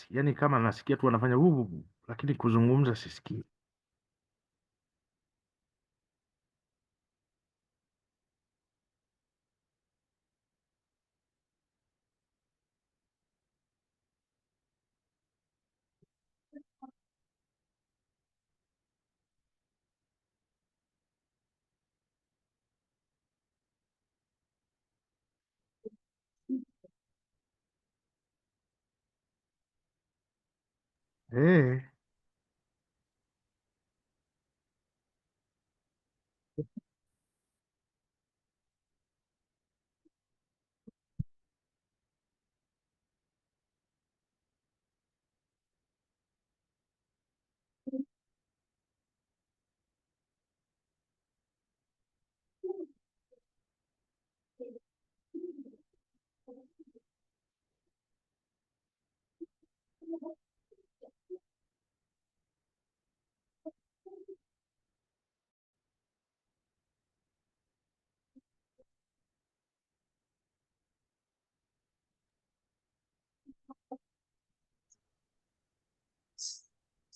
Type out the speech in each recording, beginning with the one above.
Yaani kama nasikia tu wanafanya lakini kuzungumza sisikii. Eh,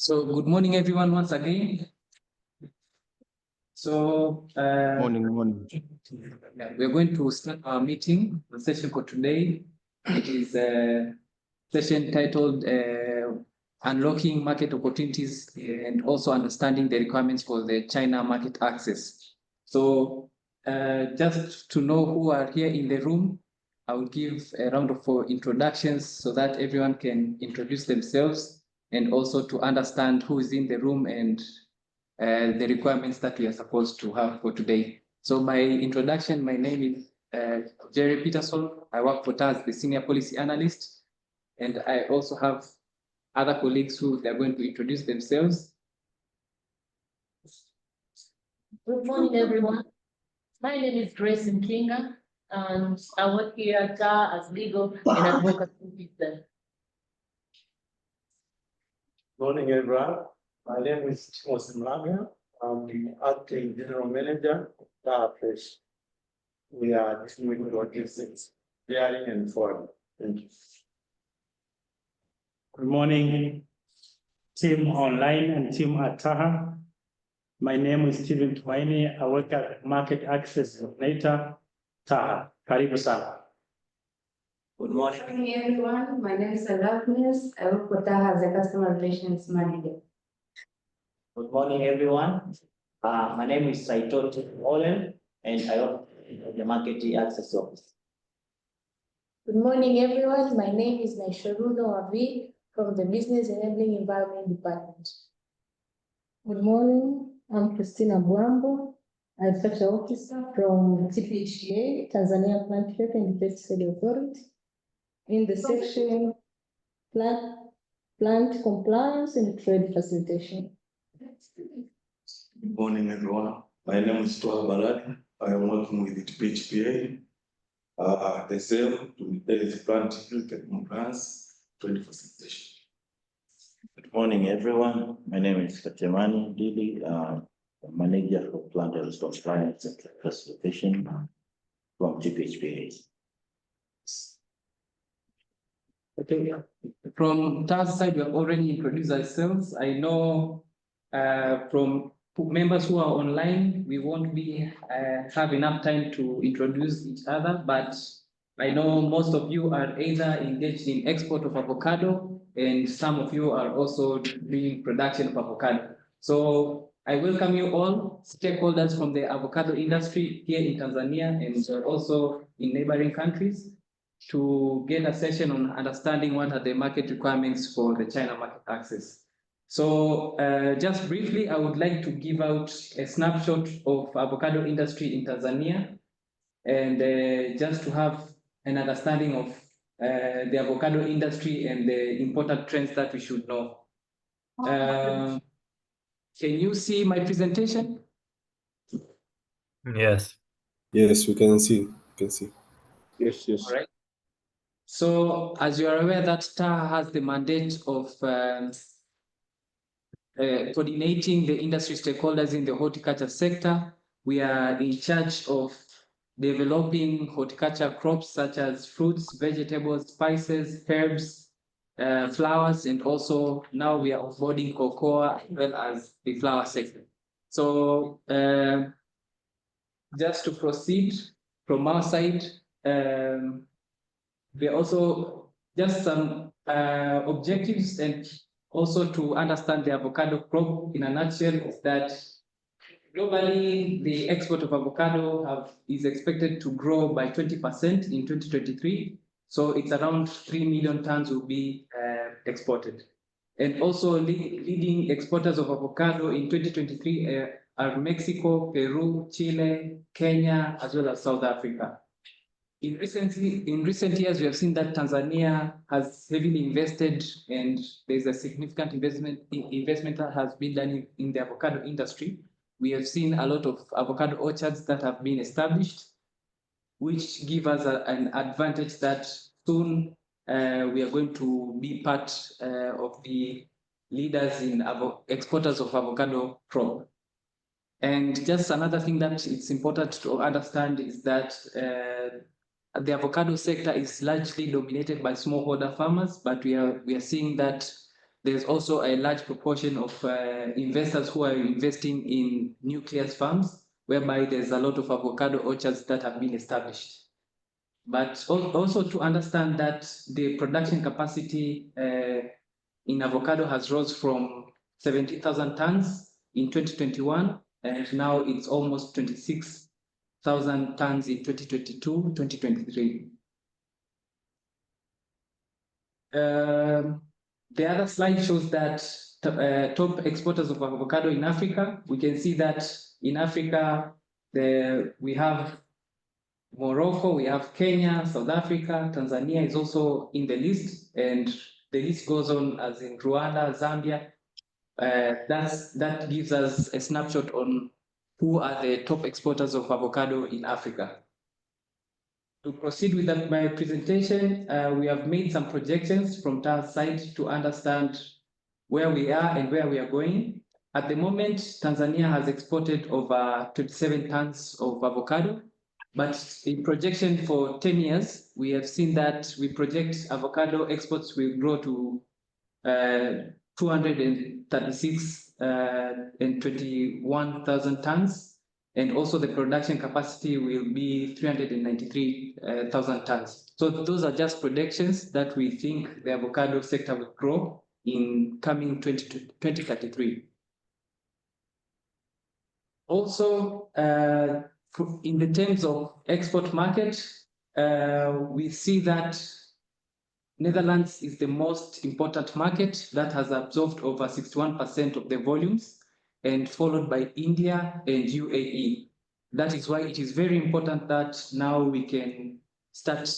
So good morning, everyone, once again. So Morning. we're going to start our meeting, the session for today. It is a session titled Unlocking Market Opportunities and also understanding the requirements for the China market access. So just to know who are here in the room, I will give a round of introductions so that everyone can introduce themselves and also to understand who is in the room and the requirements that we are supposed to have for today. So by introduction, my name is Jerry Peterson. I work for TAS, the Senior Policy Analyst, and I also have other colleagues who they're going to introduce themselves. Good morning, everyone. My name is Grace Mkinga, and I work here at TAS as legal and advocacy assistant. Morning, everyone. My name is Timothy Mlaga. I'm the acting general manager of TAS. We are distributing logistics, clearing and forwarding. Thank you. Good morning, team online and team at TAHA. My name is Stephen Tumaini. I work at Market Access Coordinator, TAHA. Karibu sana. Good morning, everyone. My name is Agnes. I work for TAHA as a customer relations manager. Good morning, everyone. My name is Saito Olen, and I work in the Market Access Office. Good morning, everyone. My name is Naishorudo Wavi from the Business Enabling Environment Department. Good morning. I'm Christina Buambo. Agriculture Officer from TPHA, Tanzania Plant Health and Pesticide Authority, in the section plant compliance and trade facilitation. Good morning, everyone. My name is Toa Baradi. I am working with the TPHA. The sale to the plant health and compliance trade facilitation. Good morning, everyone. My name is Katemani Dili, manager for plant health compliance and classification from TPHA. Okay. From TA's side, we have already introduced ourselves. I know from members who are online, we won't be have enough time to introduce each other, but I know most of you are either engaged in export of avocado, and some of you are also doing production of avocado. So I welcome you all, stakeholders from the avocado industry here in Tanzania and also in neighboring countries, to get a session on understanding what are the market requirements for the China market access. So just briefly, I would like to give out a snapshot of avocado industry in Tanzania, and just to have an understanding of the avocado industry and the important trends that we should know. Can you see my presentation? Yes. Yes, we can see. Yes. All right. So as you are aware that TAHA has the mandate of coordinating the industry stakeholders in the horticulture sector. We are in charge of developing horticulture crops such as fruits, vegetables, spices, herbs, flowers, and also now we are onboarding cocoa as well as the flower sector. So just to proceed from our side, we are also just some objectives, and also to understand the avocado crop in a nutshell is that globally the export of avocado is expected to grow by 20% in 2023. So it's around 3 million tons will be exported. And also leading exporters of avocado in 2023 are Mexico, Peru, Chile, Kenya, as well as South Africa. In recent years, we have seen that Tanzania has heavily invested, and there's a significant investment that has been done in the avocado industry. We have seen a lot of avocado orchards that have been established, which give us an advantage that soon we are going to be part of the leaders in exporters of avocado crop. And just another thing that it's important to understand is that the avocado sector is largely dominated by smallholder farmers, but we are seeing that there's also a large proportion of investors who are investing in nucleus farms, whereby there's a lot of avocado orchards that have been established. But also to understand that the production capacity in avocado has rose from 70,000 tons in 2021, and now it's almost 26,000 tons in 2022-2023. The other slide shows that top exporters of avocado in Africa. We can see that in Africa, we have Morocco, we have Kenya, South Africa, Tanzania is also in the list, and the list goes on as in Rwanda, Zambia. That gives us a snapshot on who are the top exporters of avocado in Africa. To proceed with my presentation, we have made some projections from TAHA's side to understand where we are and where we are going. At the moment, Tanzania has exported over 27 tons of avocado, but in projection for 10 years, we have seen that we project avocado exports will grow to 236 and 21,000 tons. And also the production capacity will be 393,000 tons. So those are just projections that we think the avocado sector will grow in coming 2033. Also, in the terms of export market, we see that Netherlands is the most important market that has absorbed over 61% of the volumes, and followed by India and UAE. that is why it is very important that now we can start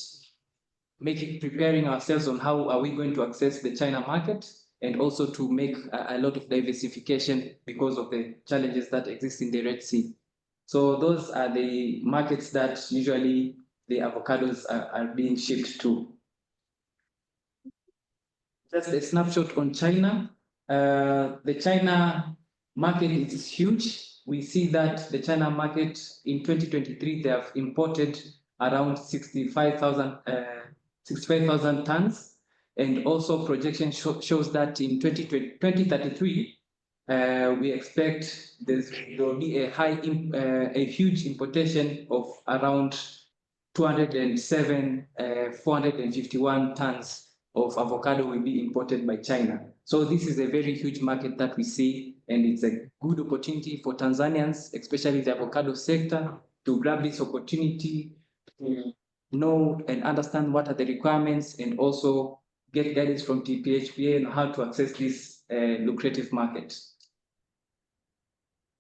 preparing ourselves on how are we going to access the China market, and also to make a lot of diversification because of the challenges that exist in the Red Sea. So those are the markets that usually the avocados are being shipped to. Just a snapshot on China. The China market is huge. We see that the China market in 2023, they have imported around 65,000 tons. And also projection shows that in 2033, we expect there will be a huge importation of around 451 tons of avocado will be imported by China. So this is a very huge market that we see, and it's a good opportunity for Tanzanians, especially the avocado sector, to grab this opportunity, to know and understand what are the requirements, and also get guidance from TPHPA on how to access this lucrative market.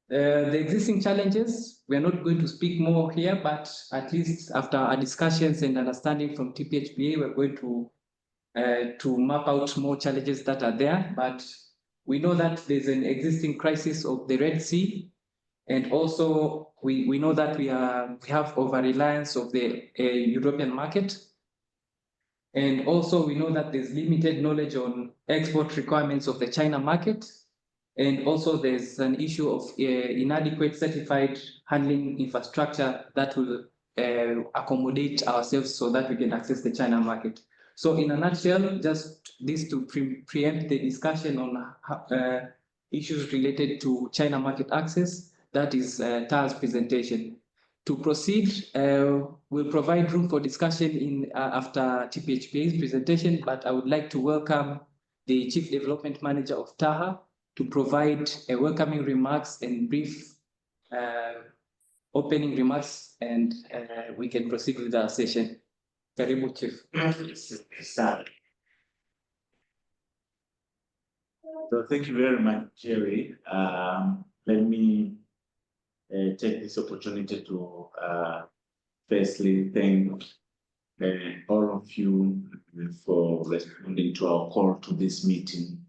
The existing challenges, we are not going to speak more here, but at least after our discussions and understanding from TPHPA, we're going to map out more challenges that are there. But we know that there's an existing crisis of the Red Sea, and also we know that we have over-reliance of the European market. And also we know that there's limited knowledge on export requirements of the China market. And also there's an issue of inadequate certified handling infrastructure that will accommodate ourselves so that we can access the China market. So in a nutshell, just this to preempt the discussion on issues related to China market access, that is Taha's presentation. To proceed, we'll provide room for discussion after TPHPA's presentation, but I would like to welcome the Chief Development Manager of Taha to provide a welcoming remarks and brief opening remarks, and we can proceed with our session. Karibu, Chief. So thank you very much, Jerry. Let me take this opportunity to firstly thank all of you for responding to our call to this meeting.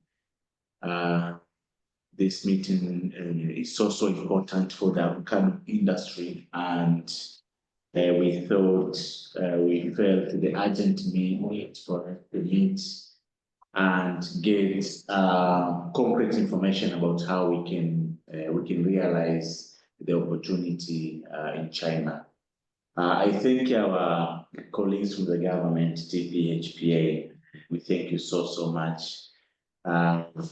This meeting is also important for the avocado industry, and we felt the urgent need for us to meet and get concrete information about how we can realize the opportunity in China. I thank our colleagues from the government, TPHPA. We thank you so much.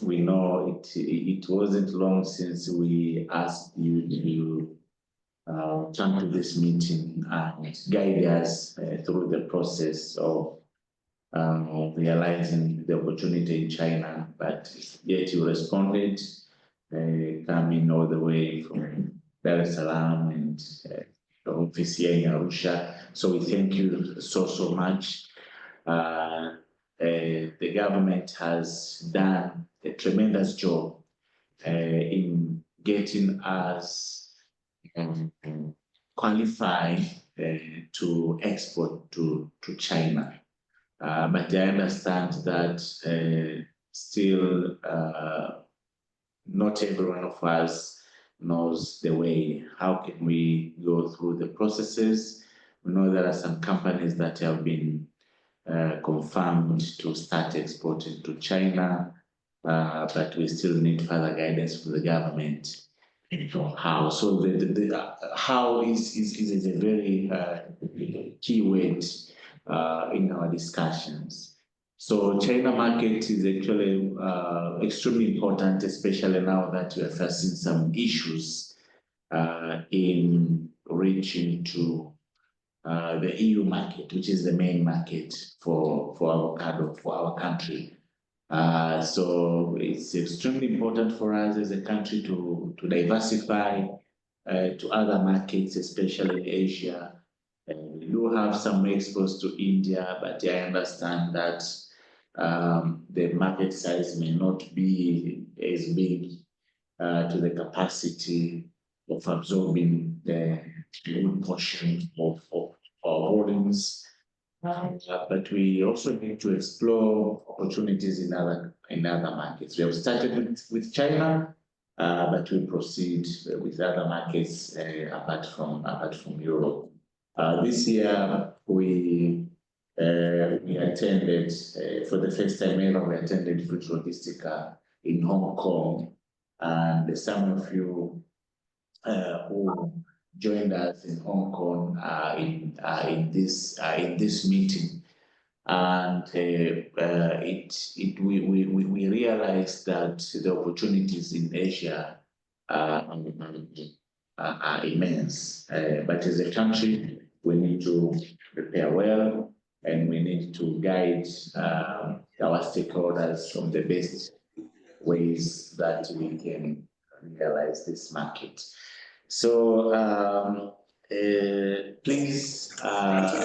We know it wasn't long since we asked you to come to this meeting and guide us through the process of realizing the opportunity in China, but yet you responded, coming all the way from Dar es Salaam and the office here in Arusha. So we thank you so much. The government has done a tremendous job in getting us qualified to export to China. But I understand that still not every one of us knows the way. How can we go through the processes? We know there are some companies that have been confirmed to start exporting to China, but we still need further guidance from the government. How? So the how is a very key word in our discussions. So China market is actually extremely important, especially now that we are facing some issues in reaching to the EU market, which is the main market for avocado for our country. So it's extremely important for us as a country to diversify to other markets, especially in Asia. We do have some exports to India, but I understand that the market size may not be as big to the capacity of absorbing the good portion of our holdings. But we also need to explore opportunities in other markets. We have started with China, but we proceed with other markets apart from Europe. This year we attended for the first time ever. We attended Fruit Logistica in Hong Kong, and some of you who joined us in Hong Kong in this meeting, and we realized that the opportunities in Asia are immense. But as a country, we need to prepare well, and we need to guide our stakeholders on the best ways that we can realize this market. So please have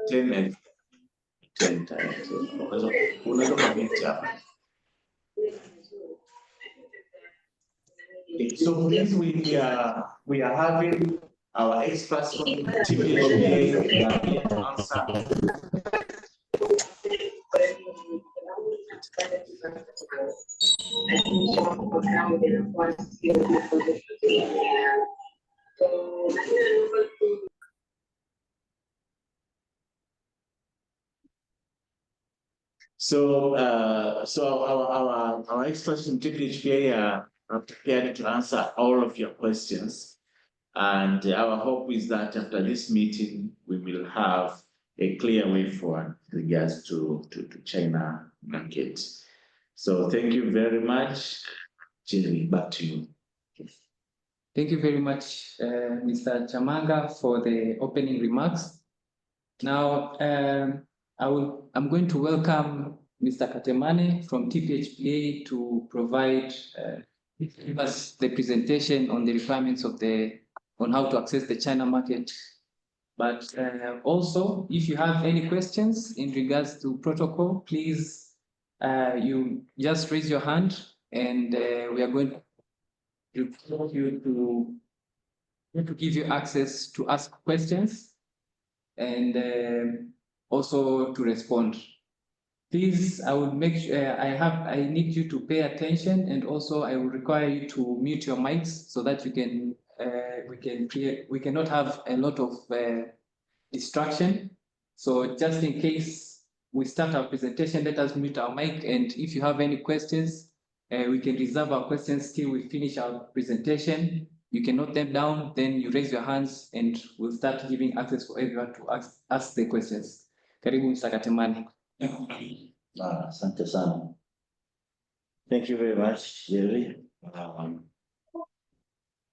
10 minutes. 10 times. So please, we are having our experts from TPHPA answer. So our experts from TPHPA are prepared to answer all of your questions. And our hope is that after this meeting, we will have a clear way forward with regards to China market. So thank you very much. Jerry, back to you. Thank you very much, Mr. Chamanga, for the opening remarks. Now, I'm going to welcome Mr. Katemane from TPHPA to provide give us the presentation on the requirements of on how to access the China market. But also, if you have any questions in regards to protocol, please, you just raise your hand, and we are going to give you access to ask questions and also to respond. Please, I will make sure I need you to pay attention, and also I will require you to mute your mics so that you can we cannot have a lot of distraction. So just in case we start our presentation, let us mute our mic, and if you have any questions, we can reserve our questions till we finish our presentation. You can note them down, then you raise your hands, and we'll start giving access for everyone to ask the questions. Karibu, Mr. Katemane. Asante sana. Thank you very much, Jerry.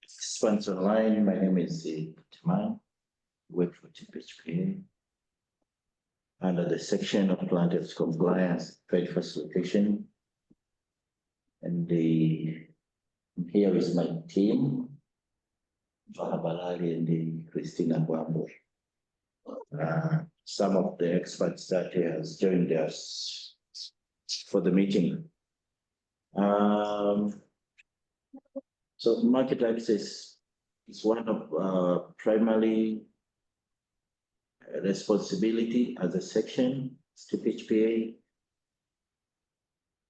Participants online, my name is Katemane. I work for TPHPA under the section of plaintiffs compliance, trade facilitation. And here is my team, Fahabalali and Christina Bwambo. Some of the experts that has joined us for the meeting. So market access is one of primary responsibility as a section, TPHPA.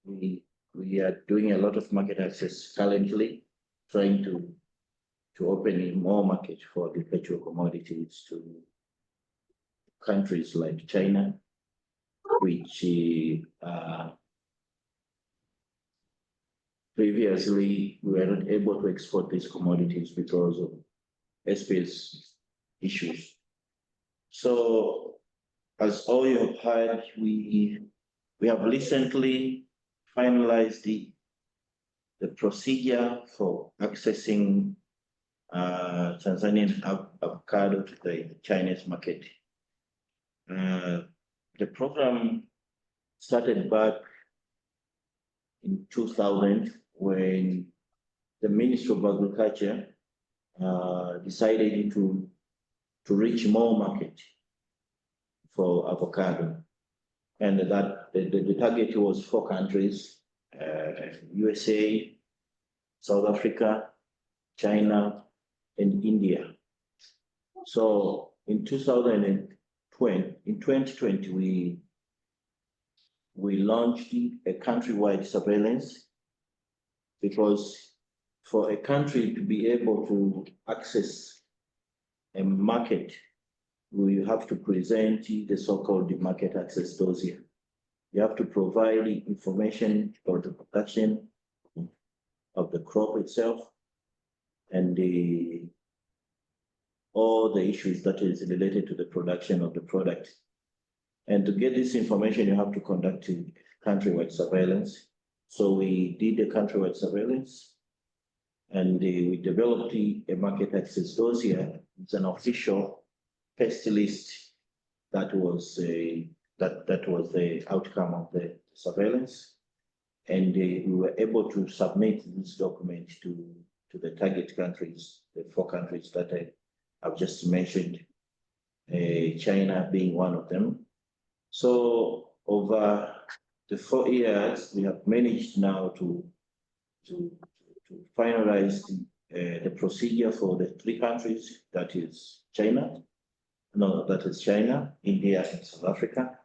We are doing a lot of market access currently, trying to open more market for the petrol commodities to countries like China, which previously we were not able to export these commodities because of SPS issues. So as all you have heard, we have recently finalized the procedure for accessing Tanzanian avocado to the Chinese market. The program started back in 2000 when the Ministry of Agriculture decided to reach more market for avocado. And that the target was 4 countries, USA, South Africa, China, and India. So in 2020, we launched a countrywide surveillance, because for a country to be able to access a market, we have to present the so-called market access dossier. You have to provide information about the production of the crop itself and all the issues that is related to the production of the product. And to get this information, you have to conduct a countrywide surveillance. So we did a countrywide surveillance, and we developed a market access dossier. It's an official pest list that was the outcome of the surveillance, and we were able to submit this document to the target countries, the 4 countries that I've just mentioned, China being one of them. So over the 4 years, we have managed now to finalize the procedure for the 3 countries, that is China, India, and South Africa.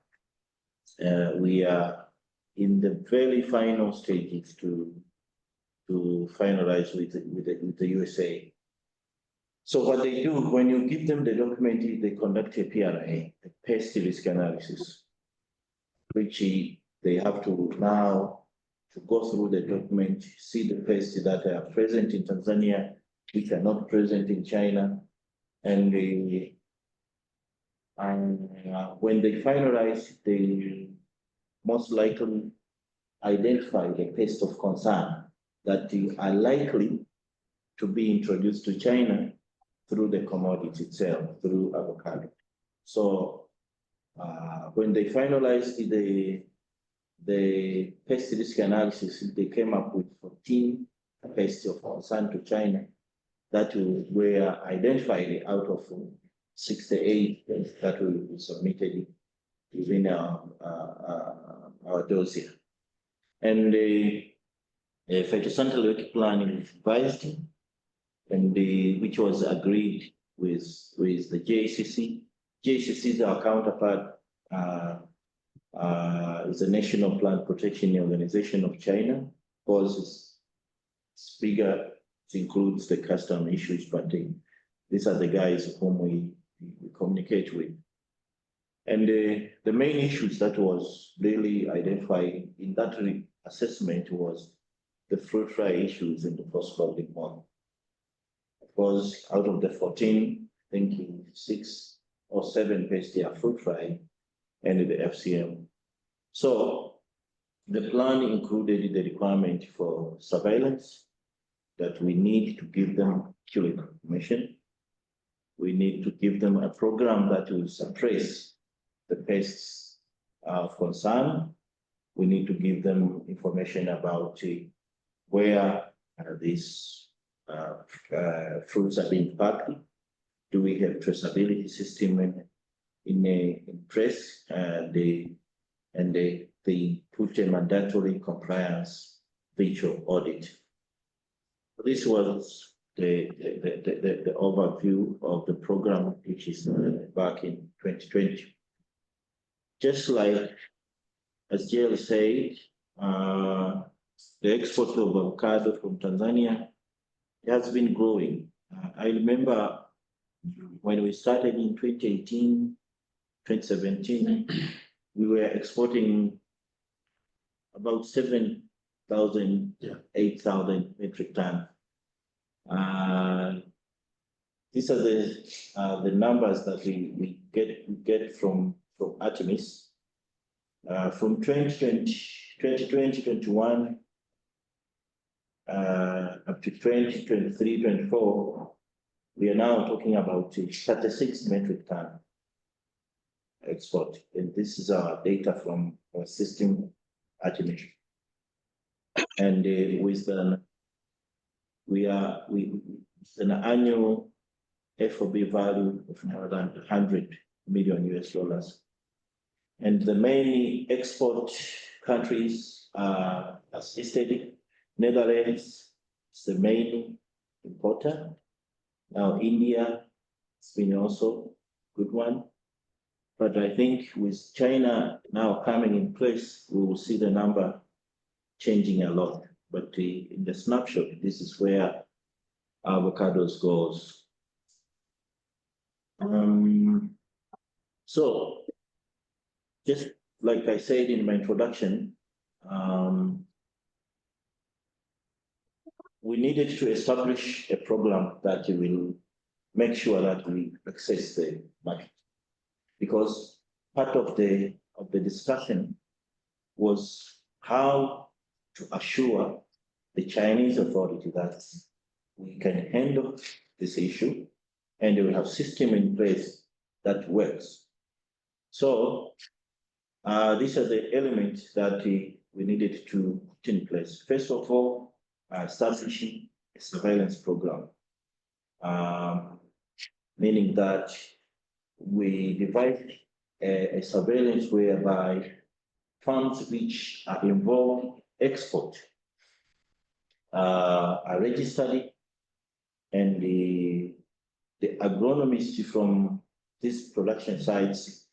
We are in the very final stages to finalize with the USA. So what they do, when you give them the document, they conduct a PRA, a pest risk analysis, which they have to now to go through the document, see the pests that are present in Tanzania, which are not present in China, and when they finalize, they most likely identify the pests of concern that are likely to be introduced to China through the commodity itself, through avocado. So when they finalized the pest risk analysis, they came up with 14 pests of concern to China that were identified out of 68 that we submitted within our dossier. And the phytosanitary work plan is revised, and which was agreed with the JCC. JCC is our counterpart, is the National Plant Protection Organization of China. Of course, it's bigger, it includes the custom issues, but these are the guys whom we communicate with. And the main issues that was really identified in that assessment was the fruit fly issues in the post-flooding one. Of course, out of the 14, I think 6 or 7 pests are fruit fly and the FCM. So the plan included the requirement for surveillance, that we need to give them accurate information. We need to give them a program that will suppress the pests of concern. We need to give them information about where these fruits are being packed. Do we have traceability system in place? They put a mandatory compliance visual audit. This was the overview of the program, which is back in 2020. Just like, as JL said, the export of avocado from Tanzania has been growing. I remember when we started in 2018, 2017, we were exporting about 7,000, 8,000 metric tons. These are the numbers that we get from Artemis. From 2020-21 up to 2023-24, we are now talking about 36 metric ton export, and this is our data from our system Artemis. And with an annual FOB value of more than $100 million. And the main export countries are, as listed, Netherlands is the main importer. Now India has been also a good one. But I think with China now coming in place, we will see the number changing a lot. But in the snapshot, this is where avocados goes. So, just like I said in my introduction, we needed to establish a program that will make sure that we access the market. Because part of the discussion was how to assure the Chinese authority that we can handle this issue and we have system in place that works. So these are the elements that we needed to put in place. First of all, establishing a surveillance program, meaning that we devised a surveillance whereby farms which are involved export are registered, and the agronomists from these production sites,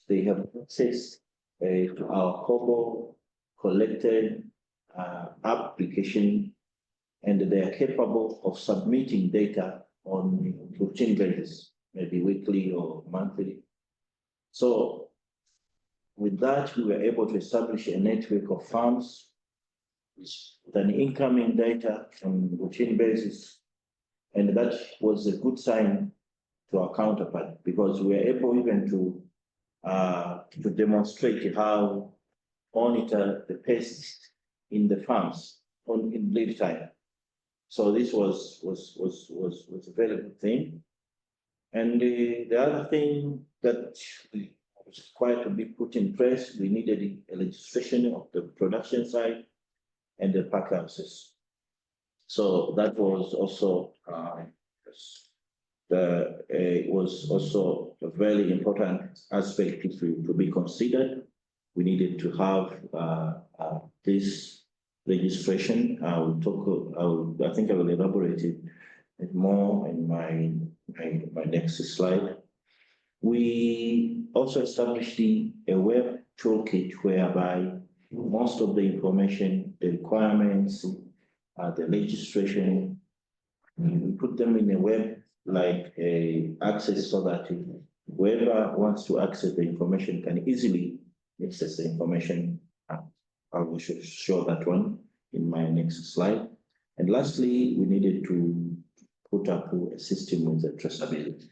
they have access to our COBO collected application, and they are capable of submitting data on routine basis, maybe weekly or monthly. So with that, we were able to establish a network of farms with an incoming data on routine basis. And that was a good sign to our counterpart, because we were able even to demonstrate how monitor the pests in the farms in real time. So this was a very good thing. And the other thing that was required to be put in place, we needed a registration of the production side and the pack houses. So that was also it was also a very important aspect to be considered. We needed to have this registration. I think I will elaborate it more in my next slide. We also established a web toolkit whereby most of the information, the requirements, the registration, we put them in a web like access, so that whoever wants to access the information can easily access the information. I will show that one in my next slide. And lastly, we needed to put up a system with the traceability.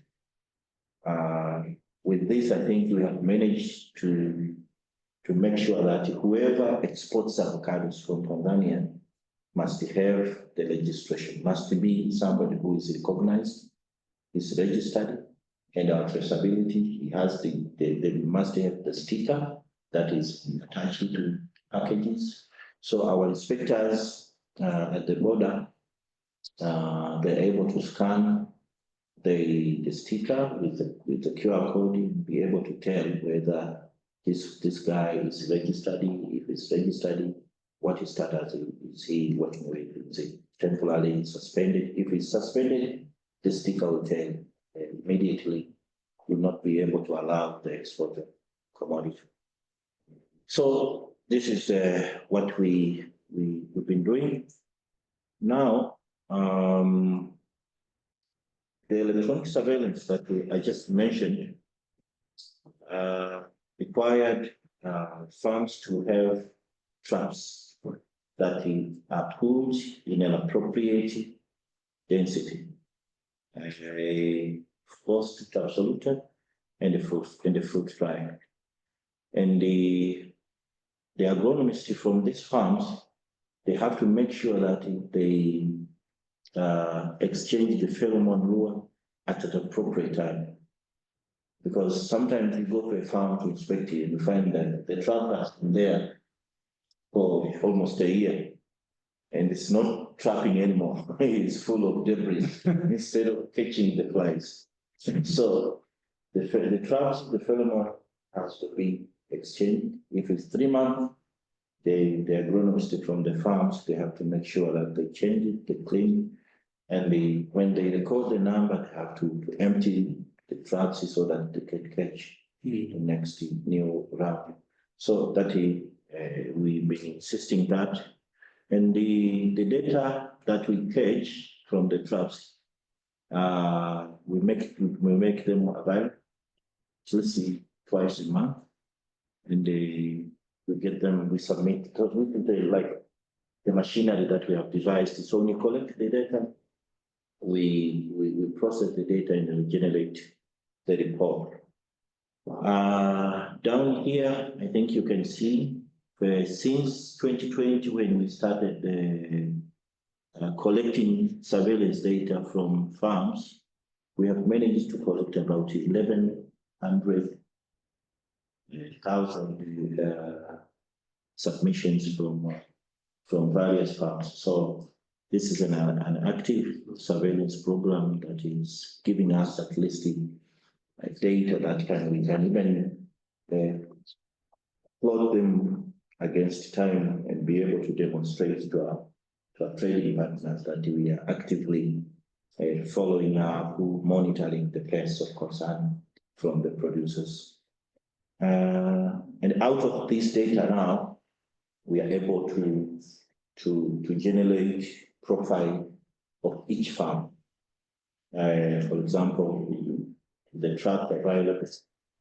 With this, I think we have managed to make sure that whoever exports avocados from Tanzania must have the registration, must be somebody who is recognized, is registered, and our traceability. He has they must have the sticker that is attached to packages. So our inspectors at the border, they're able to scan the sticker with the QR code and be able to tell whether this guy is registered, if it's registered, what his status is, he working with, is he temporarily suspended. If it's suspended, the sticker will tell immediately, will not be able to allow the export of commodity. So this is what we've been doing. Now, the electronic surveillance that I just mentioned required farms to have traps that are put in an appropriate density, a forced absolute and a fruit fly. And the agronomists from these farms, they have to make sure that they exchange the pheromone lure at an appropriate time. Because sometimes you go to a farm to inspect it and you find that the trap has been there for almost a year and it's not trapping anymore. It's full of debris instead of catching the flies. So the traps, the pheromone has to be exchanged. If it's 3 months, the agronomists from the farms, they have to make sure that they change it, they clean, and when they record the number, they have to empty the trucks so that they can catch the next new round. So that we've been insisting that, and the data that we catch from the traps, we make them available, let's see, twice a month, and we get them, we submit, because we like the machinery that we have devised. So when you collect the data, we process the data and we generate the report. Down here, I think you can see since 2020, when we started collecting surveillance data from farms, we have managed to collect about 11,000 submissions from various farms. So this is an active surveillance program that is giving us at least data that we can even plot them against time and be able to demonstrate to our trading partners that we are actively following up, monitoring the pace of concern from the producers. And out of this data now, we are able to generate profile of each farm. For example, the chart available,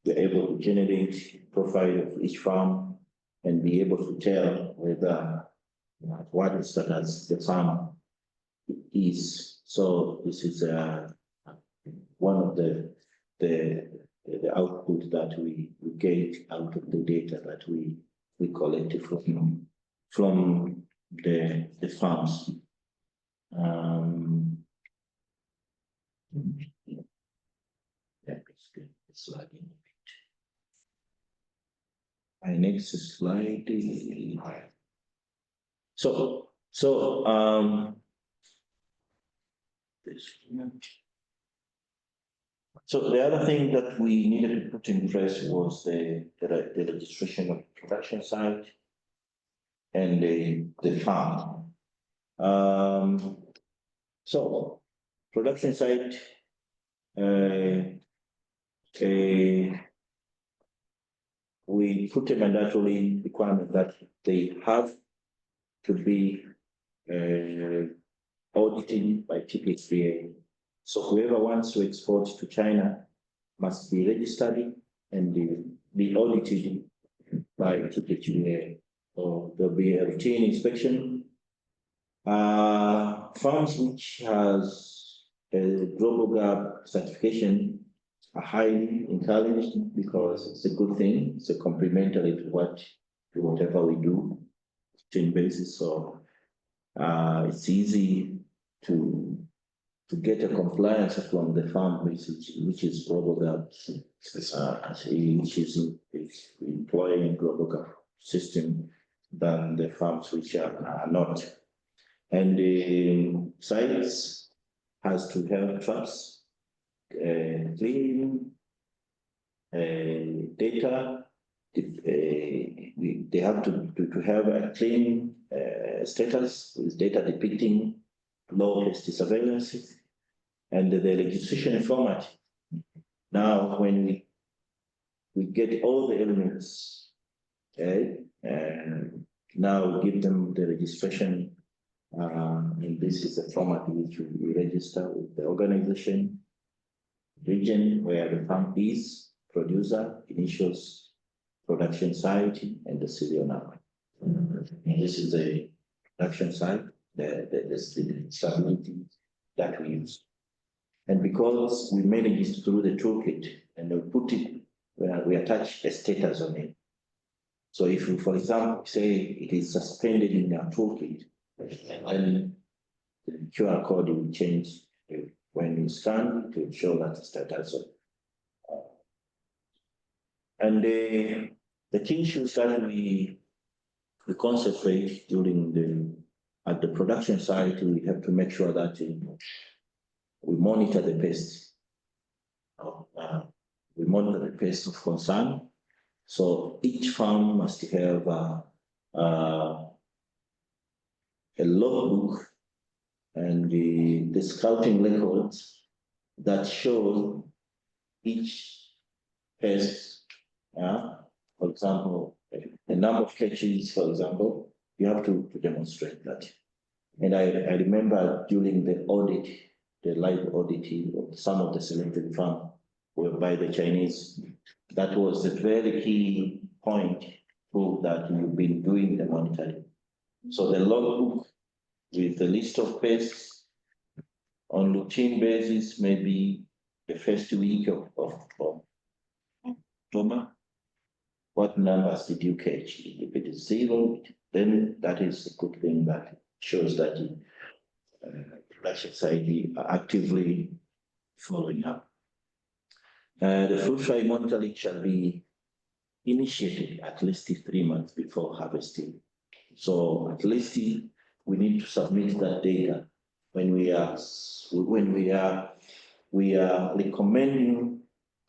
we're able to generate profile of each farm and be able to tell whether what is status the farm is. So this is one of the output that we get out of the data that we collected from the farms. It's lagging a bit. My next slide is so the other thing that we needed to put in place was the registration of production site and the farm. So production site, we put a mandatory requirement that they have to be audited by TPHPA. So whoever wants to export to China must be registered and be audited by TPHPA. So there'll be a routine inspection. Farms which has a global gap certification are highly encouraged because it's a good thing. It's a complementary to whatever we do, routine basis. So it's easy to get a compliance from the farm which is global gap, which is employing global gap system than the farms which are not. And the sites has to have traps, clean data. They have to have a clean status with data depicting low pest surveillance and the registration format. Now, when we get all the elements, and now give them the registration. And this is the format which we register with the organization, region where the farm is, producer, initials, production site, and the serial number. And this is the production site, the stability that we use. And because we managed through the toolkit and we put it, we attach a status on it. So if you, for example, say it is suspended in our toolkit, and the QR code will change when you scan to show that status. And the key issues that we concentrate during at the production site, we have to make sure that we monitor the pests. We monitor the pests of concern, So each farm must have a logbook and the scouting records that show each pest. For example, the number of catches, for example, you have to demonstrate that. And I remember during the audit, the live auditing of some of the selected farms were by the Chinese. That was a very key point to prove that you've been doing the monitoring. So the logbook with the list of pests on routine basis, maybe the first week of October. What numbers did you catch? If it is 0, then that is a good thing that shows that the production side are actively following up. The fruit fly monitoring shall be initiated at least 3 months before harvesting. So at least we need to submit that data when we are recommending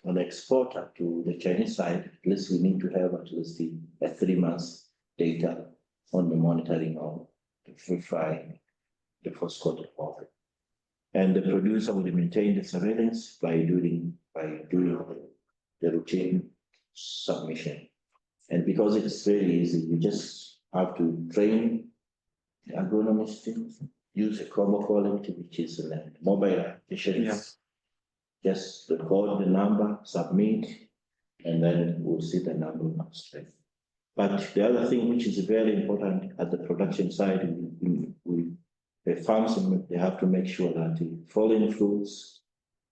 an exporter to the Chinese side. At least we need to have at least a 3 months data on the monitoring of the fruit fly, the first quarter of it. And the producer will maintain the surveillance by doing the routine submission. And because it's very easy, you just have to train the agronomist, use a combo quality, which is a mobile application. Yes. Just record the number, submit, and then we'll see the number straight. But the other thing which is very important at the production side, the farms, they have to make sure that the fallen fruits,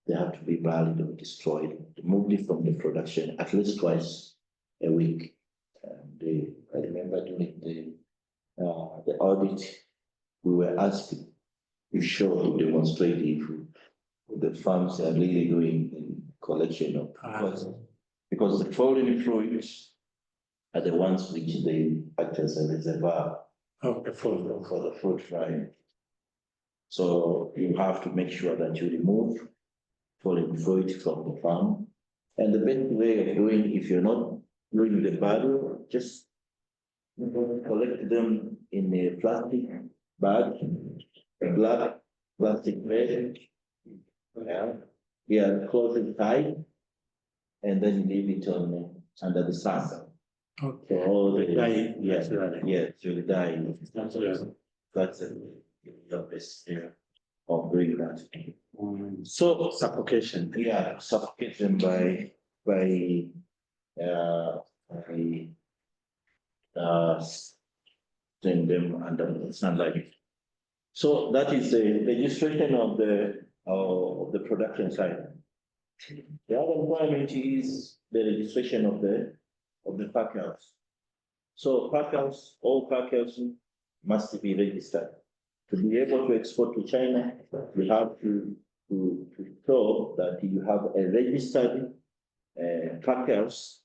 they have to be buried or destroyed, removed from the production at least twice a week. I remember during the audit, we were asked to demonstrate if the farms are really doing the collection of because the fallen fruits are the ones which they act as a reservoir for the fruit fly. So you have to make sure that you remove fallen fruit from the farm. And the best way of doing, if you're not doing the burial, just collect them in a plastic bag, a black plastic bag. Close it tight, and then leave it on under the sun. Okay. So all the you'll die. That's the best of doing that. So suffocation. Suffocation by send them under the sunlight. So that is the registration of the production side. The other requirement is the registration of the pack house. So pack house, all pack houses must be registered. To be able to export to China, you have to show that you have a registered pack house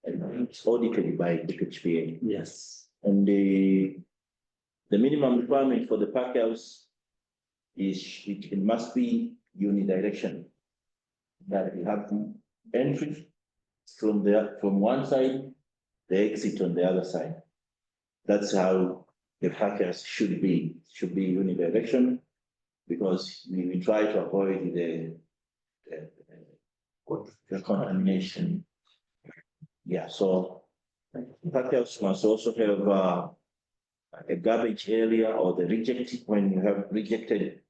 and it's audited by the HPA. Yes. And the minimum requirement for the pack house is it must be unidirectional. That you have the entry from one side, the exit on the other side. That's how the packers should be unidirectional, because we try to avoid the contamination. So packers must also have a garbage area or the rejected. When you have rejected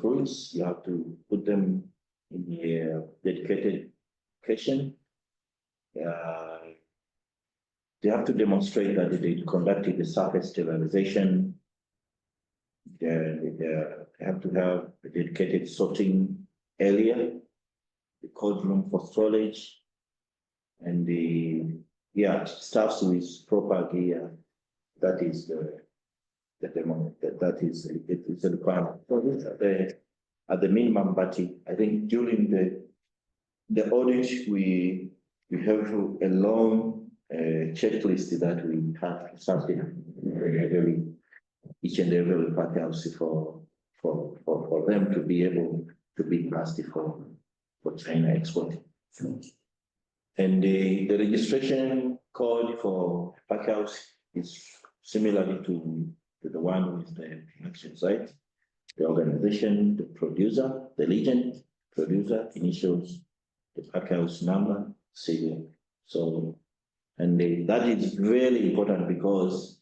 fruits, you have to put them in a dedicated location. They have to demonstrate that they conducted the surface sterilization. They have to have a dedicated sorting area, the cold room for storage, and the staffs with proper gear. That is it's a requirement. So at the minimum, but I think during the audit we have a long checklist that we have something each and every pack house for them to be able to be plastic for China exporting. And the registration code for pack house is similarly to the one with the production site. The organization, the producer, the legend, producer, initials, the pack house number, serial. So, and that is very important because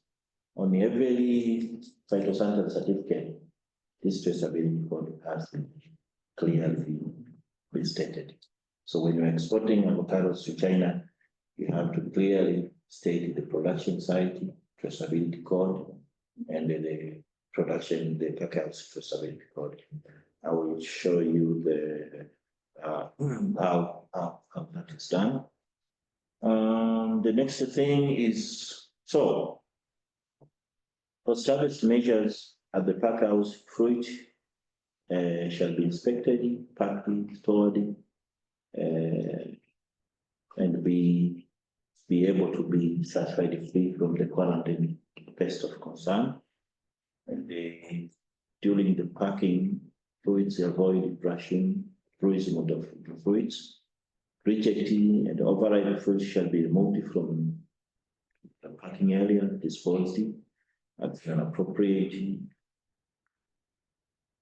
on every phytosanitary certificate, this traceability code has been clearly stated. So when you're exporting avocados to China, you have to clearly state the production site, traceability code, and the production, the pack house traceability code. I will show you the how that is done. The next thing is, so for service measures at the pack house, fruit shall be inspected, packed, stored, and be able to be certified free from the quarantine pest of concern. And during the packing, fruits avoid brushing, bruising of the fruits. Rejecting and overripe fruits shall be removed from the packing area, disposed at an appropriate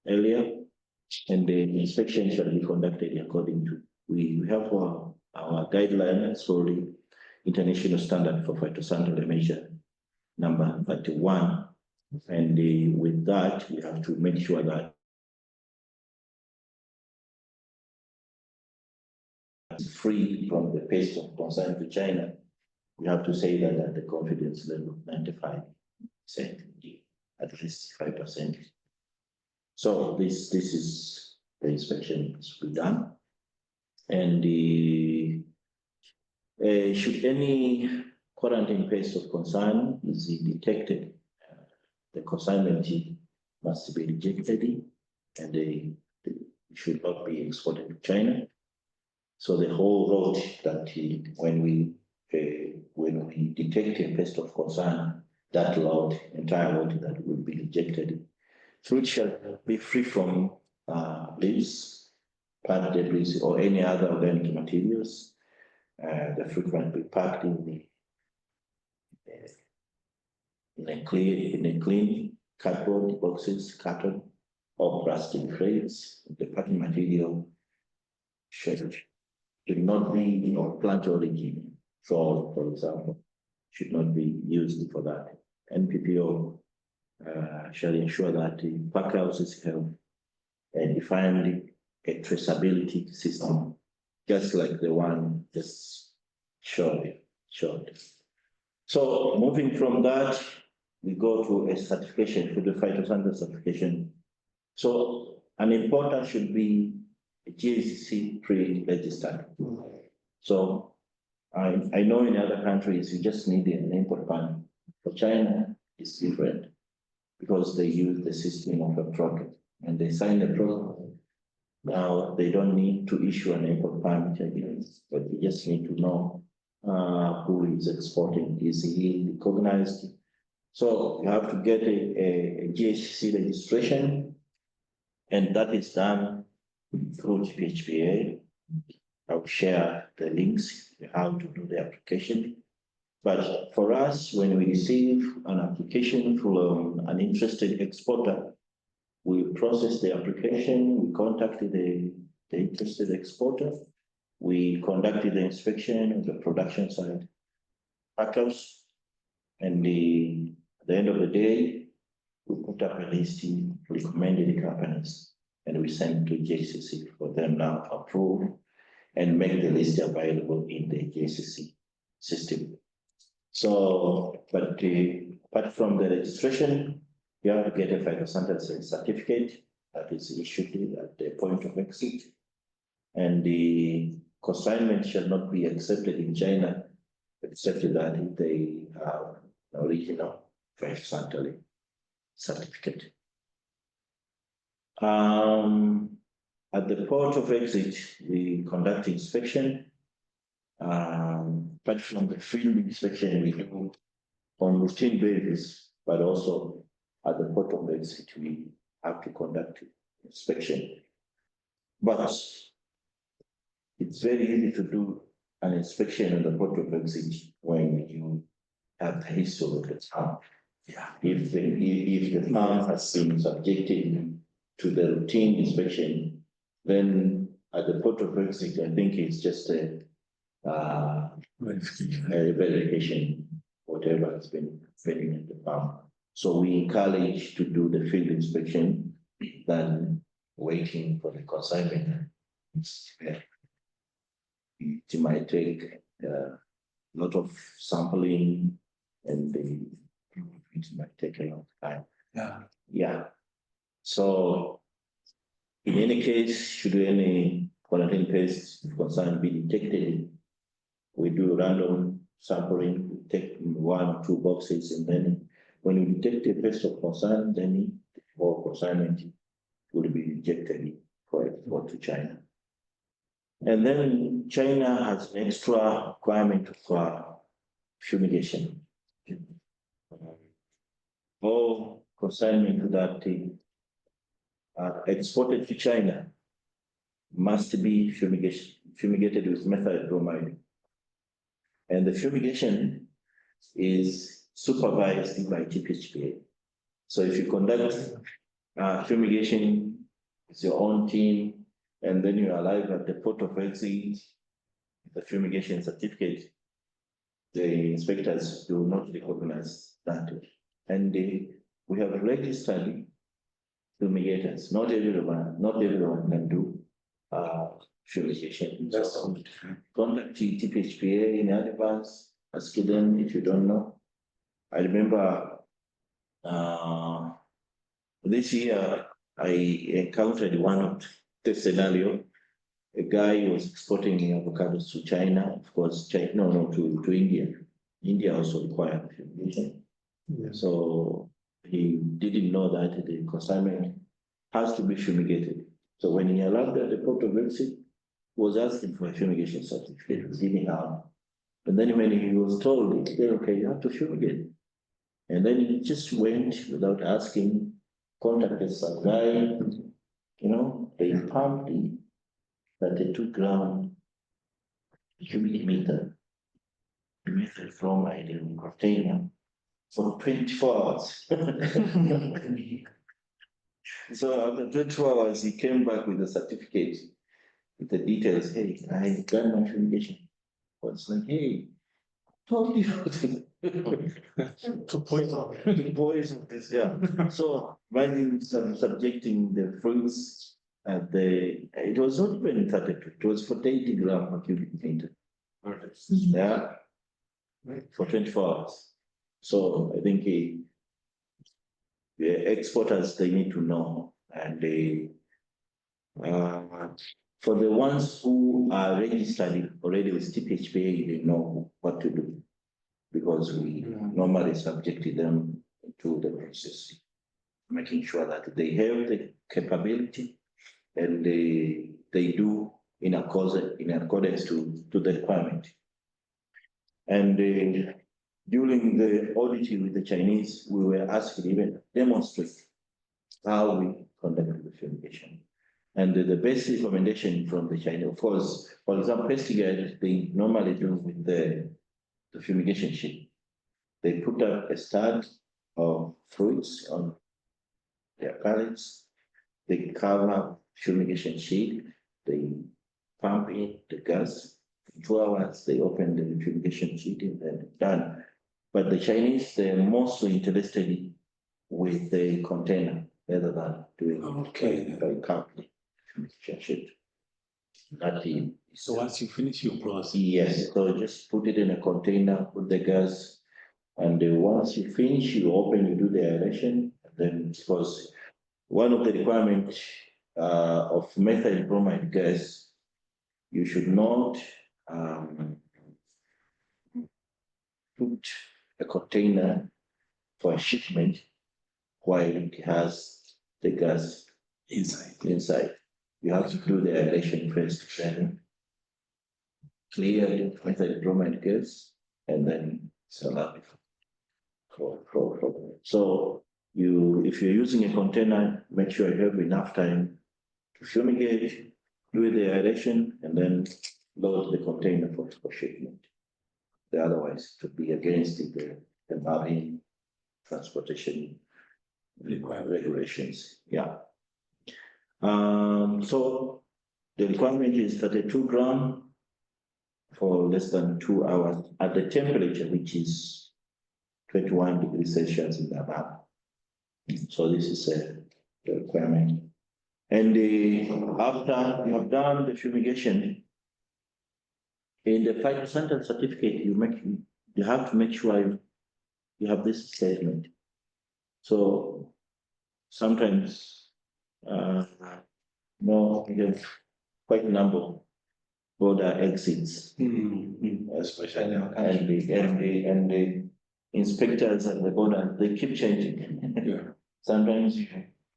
area, and the inspection shall be conducted according to, we have our guidelines for the international standard for phytosanitary measure number 31, and with that we have to make sure that free from the pest of concern to China. We have to say that at the confidence level of 95%, at least 5%. So this is the inspection to be done. And should any quarantine pest of concern is detected, the consignment must be rejected, and they should not be exported to China. So the whole road that when we detect a pest of concern, that load, entire load that will be rejected. Fruit shall be free from leaves, plant debris, or any other organic materials. The fruit must be packed in a clean cardboard boxes, carton, or plastic trays. The packing material should not be of plant origin. So, for example, should not be used for that. NPPO shall ensure that the pack houses have defined a traceability system, just like the one just showed. So moving from that, we go to a certification, to the phytosanitary certification. So an importer should be a GACC pre-registered. So I know in other countries you just need an import permit. For China, it's different because they use the system of a product and they sign the product. Now they don't need to issue an import permit again, but they just need to know who is exporting. Is he recognized? So you have to get a GHC registration, and that is done through PHPA. I'll share the links how to do the application. But for us, when we receive an application from an interested exporter, we process the application, we contact the interested exporter, we conduct the inspection of the production side, pack house, and at the end of the day, we put up a list of recommended companies, and we send to JCC for them now to approve and make the list available in the JCC system. So, but apart from the registration, you have to get a phytosanitary certificate that is issued at the point of exit, and the consignment shall not be accepted in China, except that they have an original phytosanitary certificate. At the port of exit, we conduct inspection. Apart from the field inspection we do on routine basis, but also at the port of exit, we have to conduct inspection. But it's very easy to do an inspection on the port of exit when you have the history of the farm. Yeah. If the farm has been subjected to the routine inspection, then at the port of exit, I think it's just a verification, whatever has been failing at the farm. So we encourage to do the field inspection than waiting for the consignment. It might take a lot of sampling, and it might take a long time. Yeah. Yeah. So in any case, should any quarantine pest concern be detected, we do random sampling, we take 1 or 2 boxes, and then when we detect a pest of concern, then all consignment will be rejected for export to China. And then China has an extra requirement for fumigation. All consignment that are exported to China must be fumigated with methyl bromide. And the fumigation is supervised by TPHPA. So if you conduct fumigation with your own team, and then you arrive at the port of exit, the fumigation certificate, the inspectors do not recognize that. And we have registered fumigators. Not everyone can do fumigation. So contact TPHPA in advance, ask them if you don't know. I remember this year I encountered one of the scenario. A guy was exporting avocados to China, of course, to India. India also required fumigation. Yeah. So he didn't know that the consignment has to be fumigated. So when he arrived at the port of exit, he was asking for a fumigation certificate. He didn't have. And then when he was told, okay, you have to fumigate. And then he just went without asking, contacted some guy, they pumped 32-gram cubic meter methyl bromide in container for 24 hours. So after 24 hours, he came back with a certificate with the details. Hey, I done my fumigation. It's like, hey, told you to poison this, yeah. So imagine subjecting the fruits at it was not even 32, it was 48 grams per cubic meter. Yeah, for 24 hours. So I think the exporters, they need to know, and for the ones who are registered already with TPHPA, they know what to do, because we normally subject them to the process, making sure that they have the capability and they do in accordance to the requirement. And during the audit with the Chinese, we were asked to even demonstrate how we conduct the fumigation. And the best recommendation from the Chinese, of course, for example, pesticide, they normally do with the fumigation sheet. They put up a stud of fruits on their pallets. They cover fumigation sheet. They pump in the gas. In 2 hours, they open the fumigation sheet and then done. But the Chinese, they're mostly interested with the container rather than doing by company fumigation sheet. So once you finish your process, yes, so just put it in a container, put the gas, and once you finish, you open, you do the aeration. Then, because one of the requirements of methyl bromide gas, you should not put a container for a shipment while it has the gas inside. You have to do the aeration first, then clear the methyl bromide gas, and then sell out. So if you're using a container, make sure you have enough time to fumigate, do the aeration, and then load the container for shipment. Otherwise, to be against the marine transportation regulations. Yeah. So the requirement is 32 grams for less than 2 hours at the temperature, which is 21 degrees Celsius in the above. So this is the requirement. And after you have done the fumigation, in the phytosanitary certificate, you have to make sure you have this statement. So sometimes no, you have quite a number of border exits, especially and the inspectors at the border, they keep changing. Yeah. Sometimes you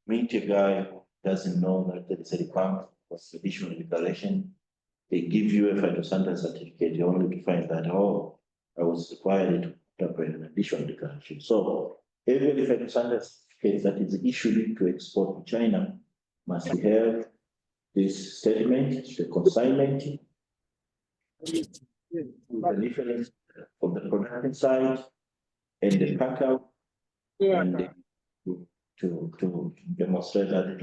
meet a guy who doesn't know that there is a requirement for additional declaration. They give you a phytosanitary certificate only to find that, oh, I was required to put up an additional declaration. So every phytosanitary certificate that is issued to export to China must have this statement, the consignment, the reference of the production site, and the pack out, and to demonstrate that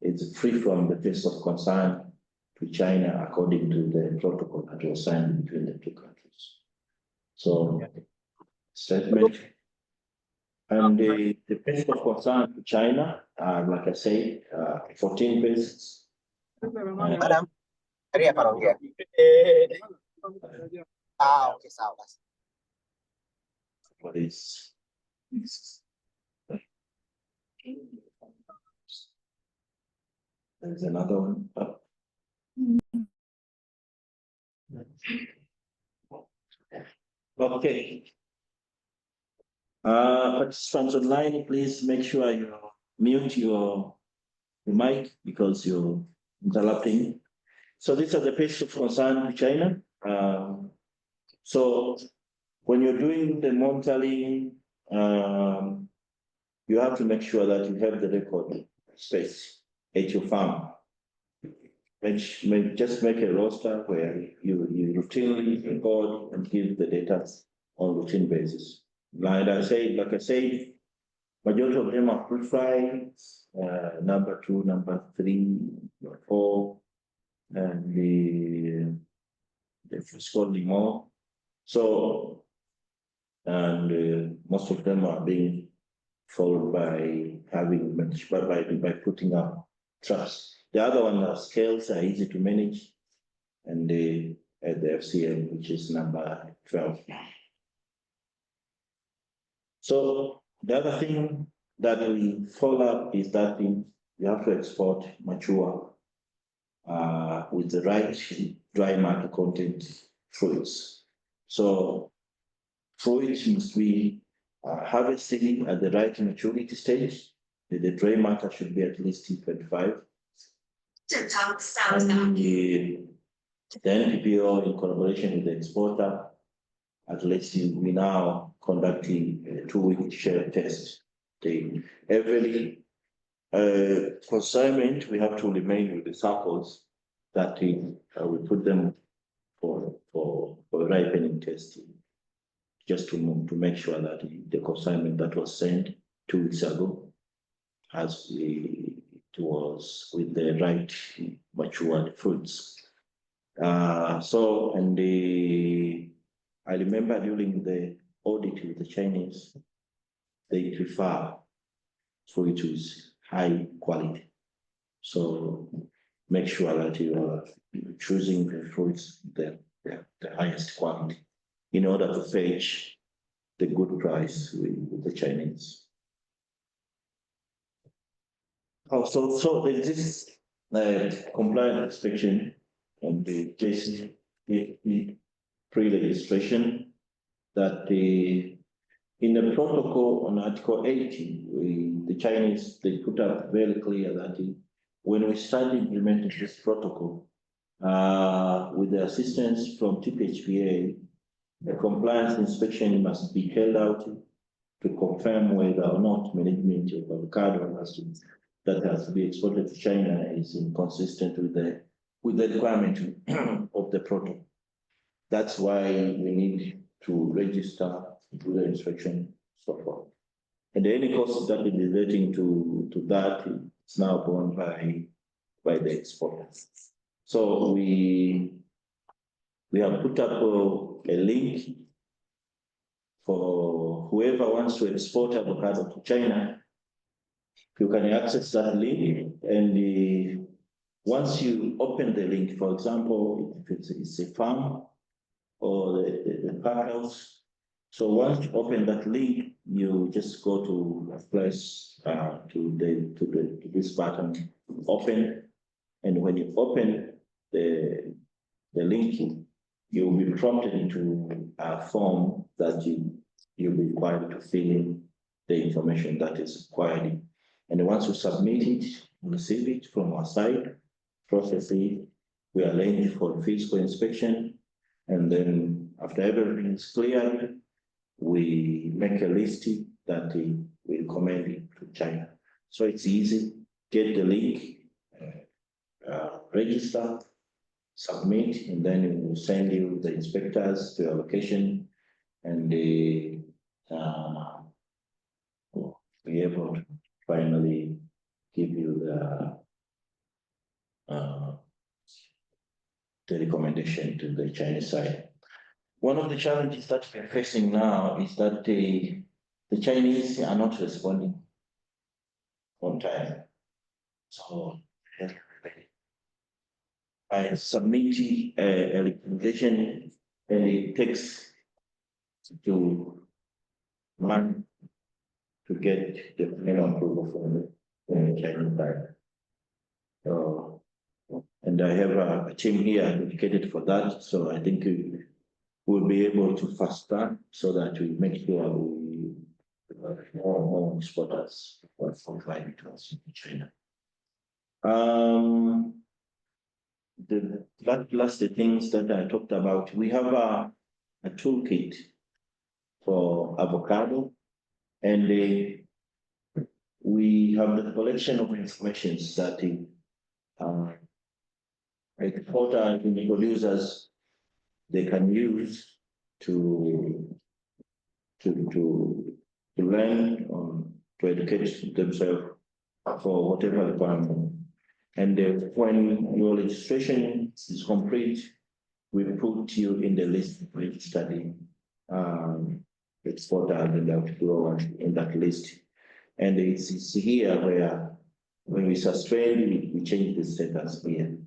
it's free from the face of concern to China according to the protocol that was signed between the two countries. So statement. And the face of concern to China, like I said, 14 pages. Madam, okay, sawa. What is there's another one up. Okay. Participants online, please make sure you mute your mic because you're interrupting. So these are the pages of concern to China. So when you're doing the monitoring, you have to make sure that you have the record space at your farm. Just make a roster where you routinely record and give the data on routine basis. Like I said, majority of them are fruit flies, number 2, number 3, number 4, and the scolding more. So, and most of them are being followed by by putting up traps. The other one are scales are easy to manage, and at the FCM, which is number 12. So the other thing that we follow up is that you have to export mature with the right dry matter content fruits. So fruits must be harvested at the right maturity stage. The dry matter should be at least 25. And the NPPO in collaboration with the exporter, at least we now conducting a 2-week share test. Every consignment, we have to remain with the samples that we put them for ripening testing, just to make sure that the consignment that was sent 2 weeks ago it was with the right matured fruits. I remember during the audit with the Chinese, they prefer fruit with high quality. So make sure that you are choosing the fruits the highest quality in order to fetch the good price with the Chinese. So there is this compliance inspection and the JCP pre-registration that in the protocol on Article 80, the Chinese, they put up very clear that when we start implementing this protocol, with the assistance from TPHPA, the compliance inspection must be carried out to confirm whether or not management of avocado that has to be exported to China is inconsistent with the with the requirement of the protocol. That's why we need to register, do the inspection, so forth. And any cost that is relating to that is now borne by the exporter. So we have put up a link for whoever wants to export avocado to China. You can access that link, and once you open the link, for example, if it's a farm or the pack house, so once you open that link, you just go to a place to this button, open, and when you open the link, you will be prompted into a form that you'll be required to fill in the information that is required. And once you submit it, receive it from our side, process it, we arrange for physical inspection, and then after everything is cleared, we make a list that we recommend it to China. So it's easy, get the link, register, submit, and then we will send you the inspectors to your location, and they will be able to finally give you the recommendation to the Chinese side. One of the challenges that we're facing now is that the Chinese are not responding on time. So I submit a recommendation, and it takes to month to get the final approval from the Chinese side. And I have a team here dedicated for that, so I think we'll be able to fast track so that we make sure we more exporters for providing to us in China. The last things that I talked about, we have a toolkit for avocado, and we have the collection of information that exporter and producers they can use to learn to educate themselves for whatever requirement. And when your registration is complete, we put you in the list of registered exporters and outgrowers in that list. And it's here where when we suspend, we change the status here.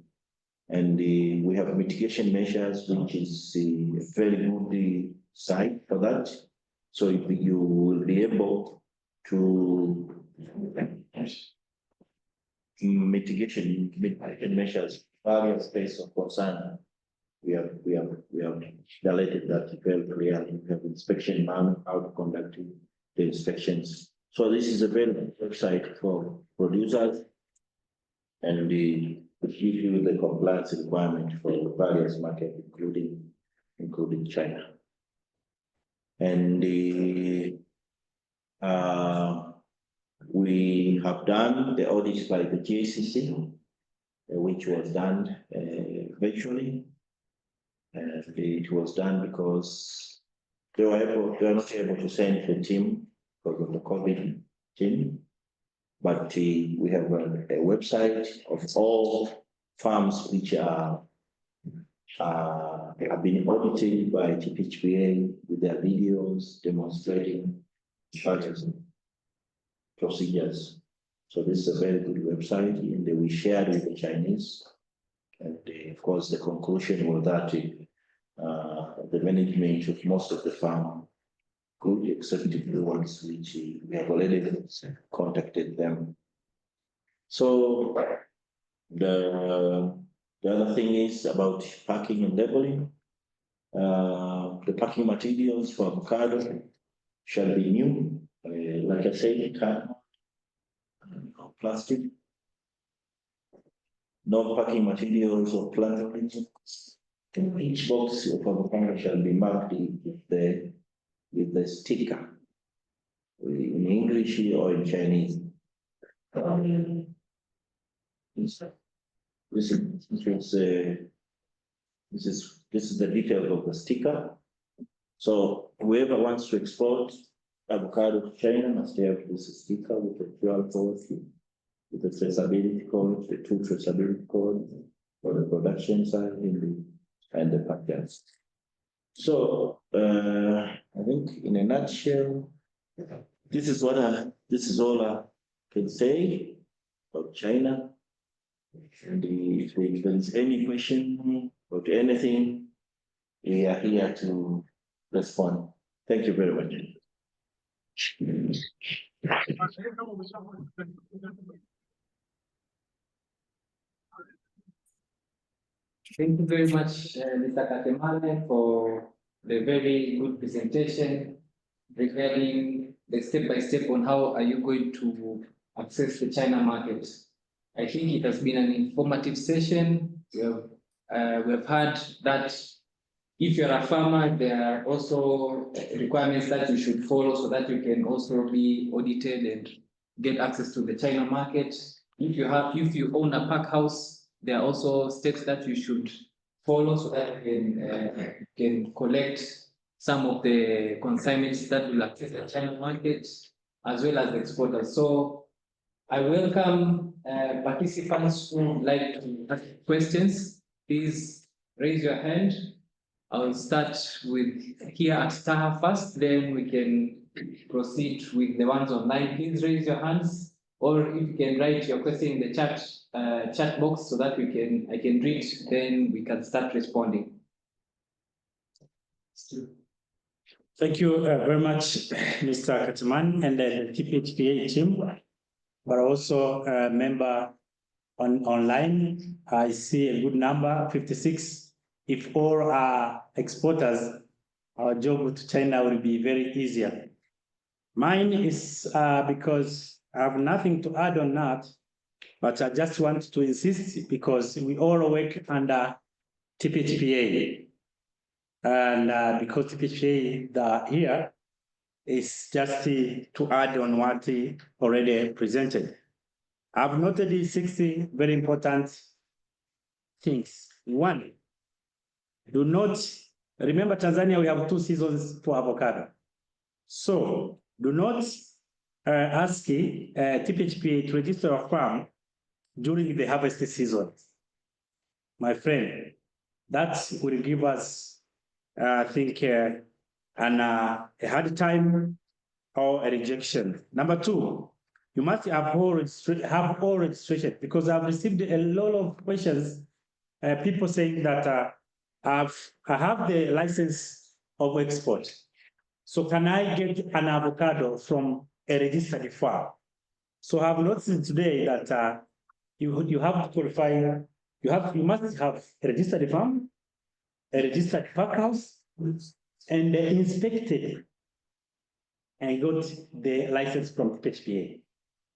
And we have mitigation measures, which is a very good site for that. So you will be able to mitigation measures, various space of concern. We have deleted that very clearly. We have inspection manual, how to conduct the inspections. So this is a very good website for producers, and give you the compliance requirement for various markets, including China. And we have done the audit by the GCC, which was done virtually. And it was done because they were not able to send the team because of the COVID team. But we have a website of all farms which have been audited by TPHPA with their videos demonstrating various procedures. So this is a very good website, and we shared with the Chinese. And of course, the conclusion was that the management of most of the farm good, except the ones which we have already contacted them. So the other thing is about packing and labeling. The packing materials for avocado shall be new. Like I said, plastic. No packing materials or plant origins. Each box of avocado shall be marked with the sticker in English or in Chinese. This is the detail of the sticker. So whoever wants to export avocado to China must have this sticker with the QR code, with the traceability code, the two traceability code for the production side and the package. So I think in a nutshell, this is all I can say about China. And if there is any question about anything, we are here to respond. Thank you very much. Thank you very much, Mr. Katemane, for the very good presentation regarding the step-by-step on how are you going to access the China market. I think it has been an informative session. We have heard that if you're a farmer, there are also requirements that you should follow so that you can also be audited and get access to the China market. If you own a pack house, there are also steps that you should follow so that you can collect some of the consignments that will access the China market as well as the exporters. So I welcome participants who would like to ask questions. Please raise your hand. I'll start with here at Taha first, then we can proceed with the ones online. Please raise your hands, or if you can write your question in the chat box so that I can read, then we can start responding. Thank you very much, Mr. Katiman and the TPHPA team, but also a member online. I see a good number, 56. If all are exporters, our job to China will be very easier. Mine is because I have nothing to add on that, but I just want to insist because we all work under TPHPA. And because TPHPA here is just to add on what he already presented. I've noted these 60 very important things. One, do not, remember Tanzania, we have 2 seasons for avocado. So do not ask TPHPA to register a farm during the harvest season. My friend, that will give us, I think, a hard time or a rejection. Number 2, you must have all registration, because I've received a lot of questions, people saying that I have the license of export. So can I get an avocado from a registered farm? So I've noticed today that you have to qualify, you must have a registered farm, a registered pack house, and inspected and got the license from TPHPA.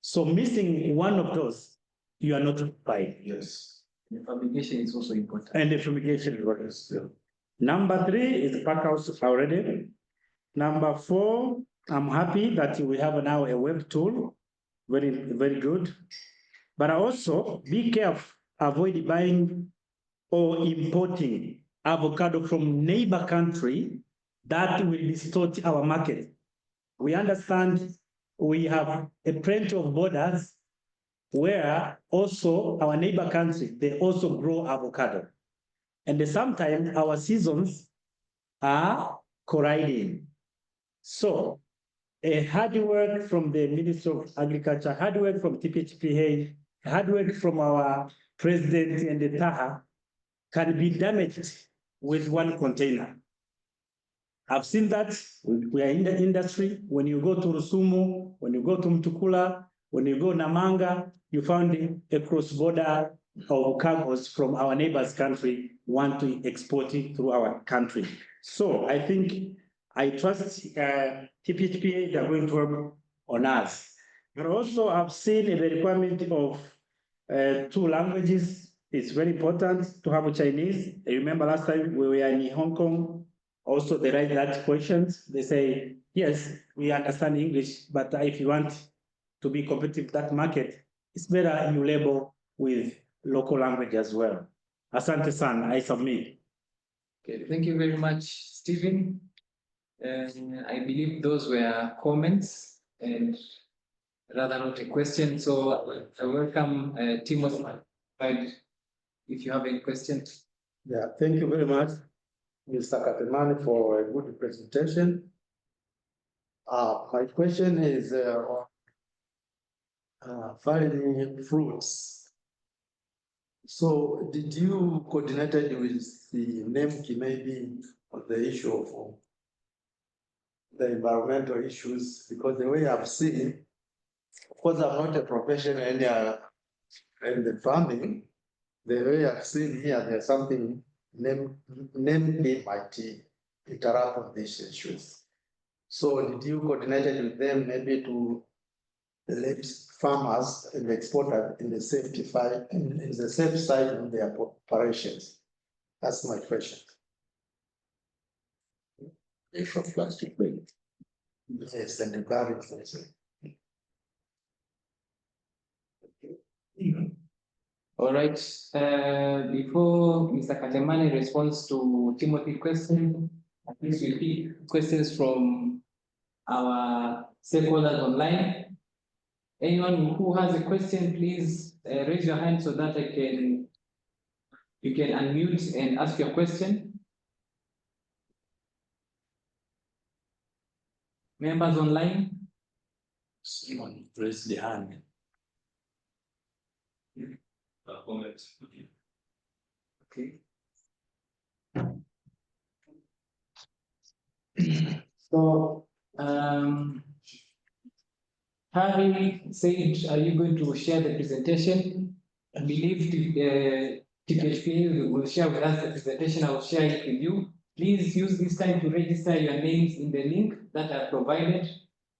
So missing one of those, you are not qualified. Yes. The fumigation is also important. And the fumigation is what is. Number 3 is the pack house already. Number 4, I'm happy that we have now a web tool. Very, very good. But also be careful, avoid buying or importing avocado from neighbor country that will distort our market. We understand we have a plenty of borders where also our neighbor country, they also grow avocado. And sometimes our seasons are colliding. So a hard work from the Ministry of Agriculture, hard work from TPHPA, hard work from our president and the Taha can be damaged with one container. I've seen that. We are in the industry. When you go to Rusumo, when you go to Mtukula, when you go Namanga, you found a cross-border of cargos from our neighbor's country want to export it through our country. So I think, I trust TPHPA, they're going to work on us. But also I've seen the requirement of 2 languages. It's very important to have Chinese. I remember last time we were in Hong Kong, also they write that questions. They say, yes, we understand English, but if you want to be competitive in that market, it's better you label with local language as well. Asante sana, I submit. Okay, thank you very much, Stephen. I believe those were comments and rather not a question. So I welcome Timothy if you have any questions. Yeah, thank you very much, Mr. Katemani, for a good presentation. My question is on finding fruits. So did you coordinate with the NEMKI maybe on the issue of the environmental issues? Because the way I've seen, of course, I'm not a professional in the farming. The way I've seen here, there's something NEMKI might interact on these issues. So did you coordinate with them maybe to let farmers and exporters in the safety side, in the safe side of their operations? That's my question. If a plastic bag. Yes, and the barrels also. All right. Before Mr. Katemani responds to Timothy's question, at least we'll pick questions from our stakeholders online. Anyone who has a question, please raise your hand so that you can unmute and ask your question. Members online? Someone raise the hand. Comment. Okay. So, Harry said, are you going to share the presentation? I believe TPHP will share with us the presentation. I will share it with you. Please use this time to register your names in the link that I provided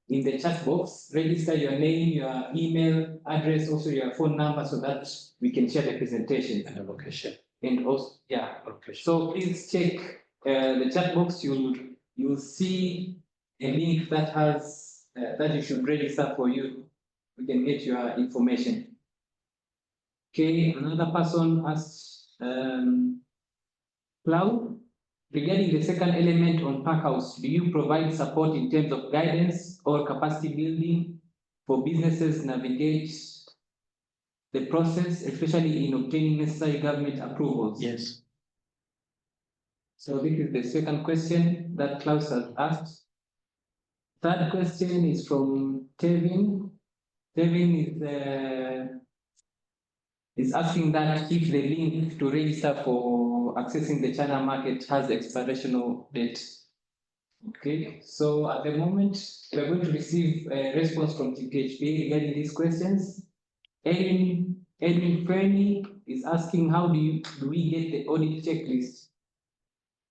in the chat box. Register your name, your email address, also your phone number, so that we can share the presentation. And the location. And also, yeah. Location. So please check the chat box. You'll see a link that has that you should register for you. We can get your information. Okay, another person asked Cloud, regarding the second element on pack house, do you provide support in terms of guidance or capacity building for businesses navigate the process, especially in obtaining necessary government approvals? Yes. So this is the second question that Klaus has asked. Third question is from Tevin. Tevin is asking that if the link to register for accessing the China market has expiration date. Okay, so at the moment, we're going to receive a response from TPHP regarding these questions. Edwin Frenny is asking, how do we get the audit checklist?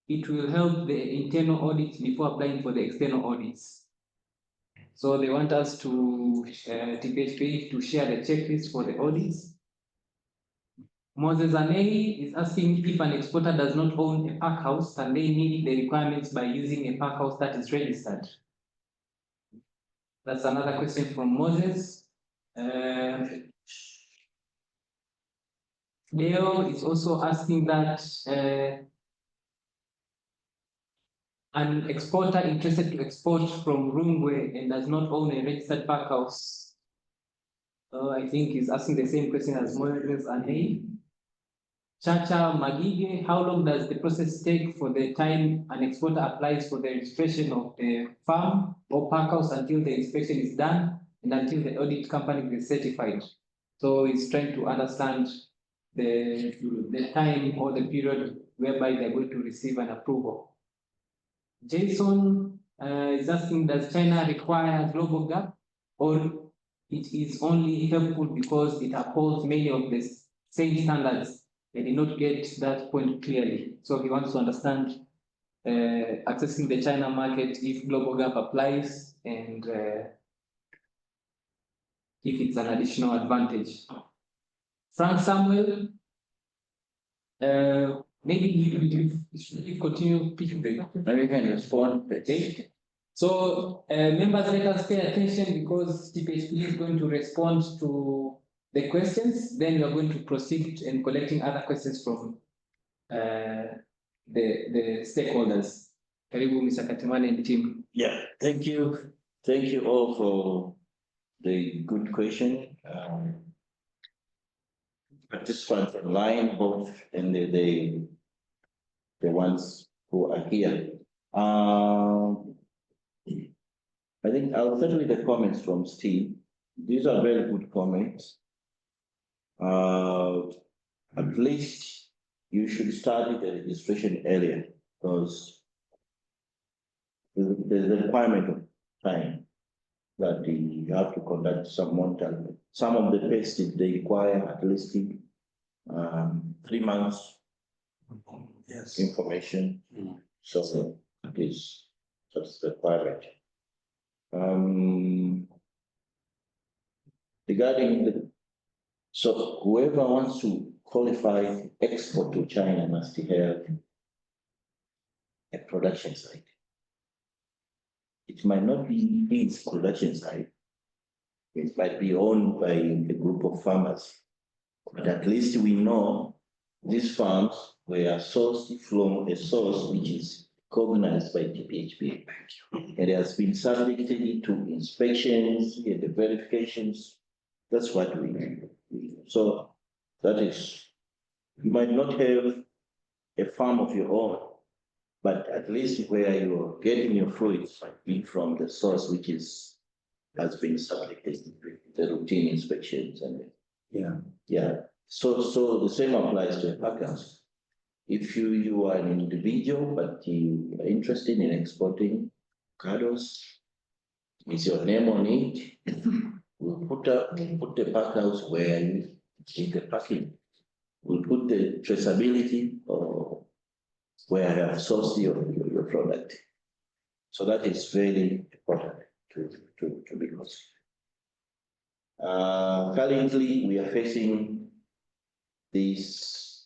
It will help the internal audit before applying for the external audits. So they want us to, TPHP to share the checklist for the audits. Moses Anei is asking if an exporter does not own a pack house, can they meet the requirements by using a pack house that is registered? That's another question from Moses. Leo is also asking that an exporter interested to export from Rungwe and does not own a registered pack house. I think he's asking the same question as Moses Anei. Chacha Magige, how long does the process take for the time an exporter applies for the registration of the farm or pack house until the inspection is done and until the audit company is certified? So he's trying to understand the time or the period whereby they're going to receive an approval. Jason is asking, does China require global gap, or it is only helpful because it upholds many of the same standards? They did not get that point clearly. So he wants to understand accessing the China market, if global gap applies, and if it's an additional advantage. Frank Samuel, maybe you continue picking the Maybe you can respond. okay. So members, let us pay attention because TPHP is going to respond to the questions, then we are going to proceed in collecting other questions from the stakeholders. Karibu Mr. Katimani and team. Yeah, thank you. Thank you all for the good question. Participants online, both and the ones who are here. I think I'll start with the comments from Steve. These are very good comments. At least you should start the registration earlier because there's a requirement of time that you have to conduct some monitoring. Some of the tests they require at least 3 months information. So it is just the requirement. Regarding so whoever wants to qualify export to China must have a production site. It might not be his production site. It might be owned by a group of farmers. But at least we know these farms were sourced from a source which is recognized by TPHPA. And it has been subjected to inspections and the verifications. That's what we do. So that is, you might not have a farm of your own, but at least where you're getting your fruits might be from the source which has been subjected to the routine inspections and So the same applies to packers. If you are an individual but you are interested in exporting avocados, is your name on it? We'll put the pack house where you need the packing. We'll put the traceability or where I have sourced your product. So that is very important to be considered. Currently, we are facing these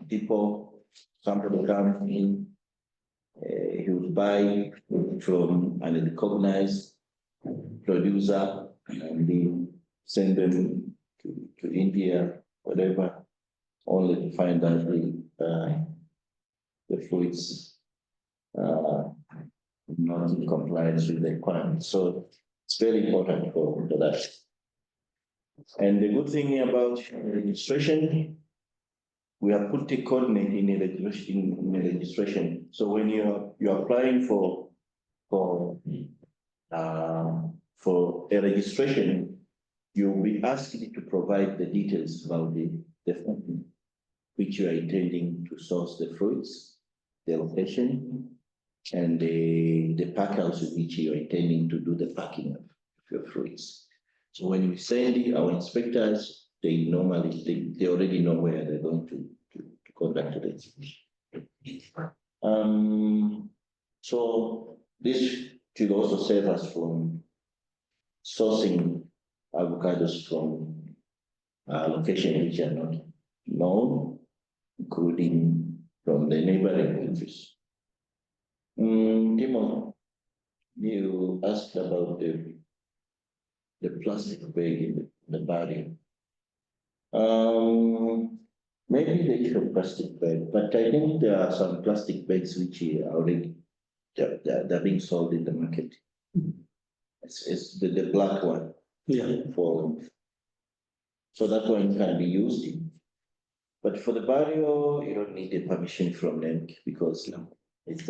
people, somebody comes in, he will buy from an recognized producer and they send them to India, whatever, only to find out the fruits not in compliance with the requirements. So it's very important for that. And the good thing about registration, we have put a coordinate in the registration. So when you're applying for a registration, you'll be asked to provide the details about the farm which you are intending to source the fruits, the location, and the pack house in which you are intending to do the packing of your fruits. So when we send our inspectors, they already know where they're going to conduct the exhibition. So this should also save us from sourcing avocados from locations which are not known, including from the neighboring countries. Timon, you asked about the plastic bag in the barrier. Maybe they should plastic bag, but I think there are some plastic bags which are already they're being sold in the market. It's the black one. Yeah. So that one can be used. But for the barrier, you don't need a permission from them because it's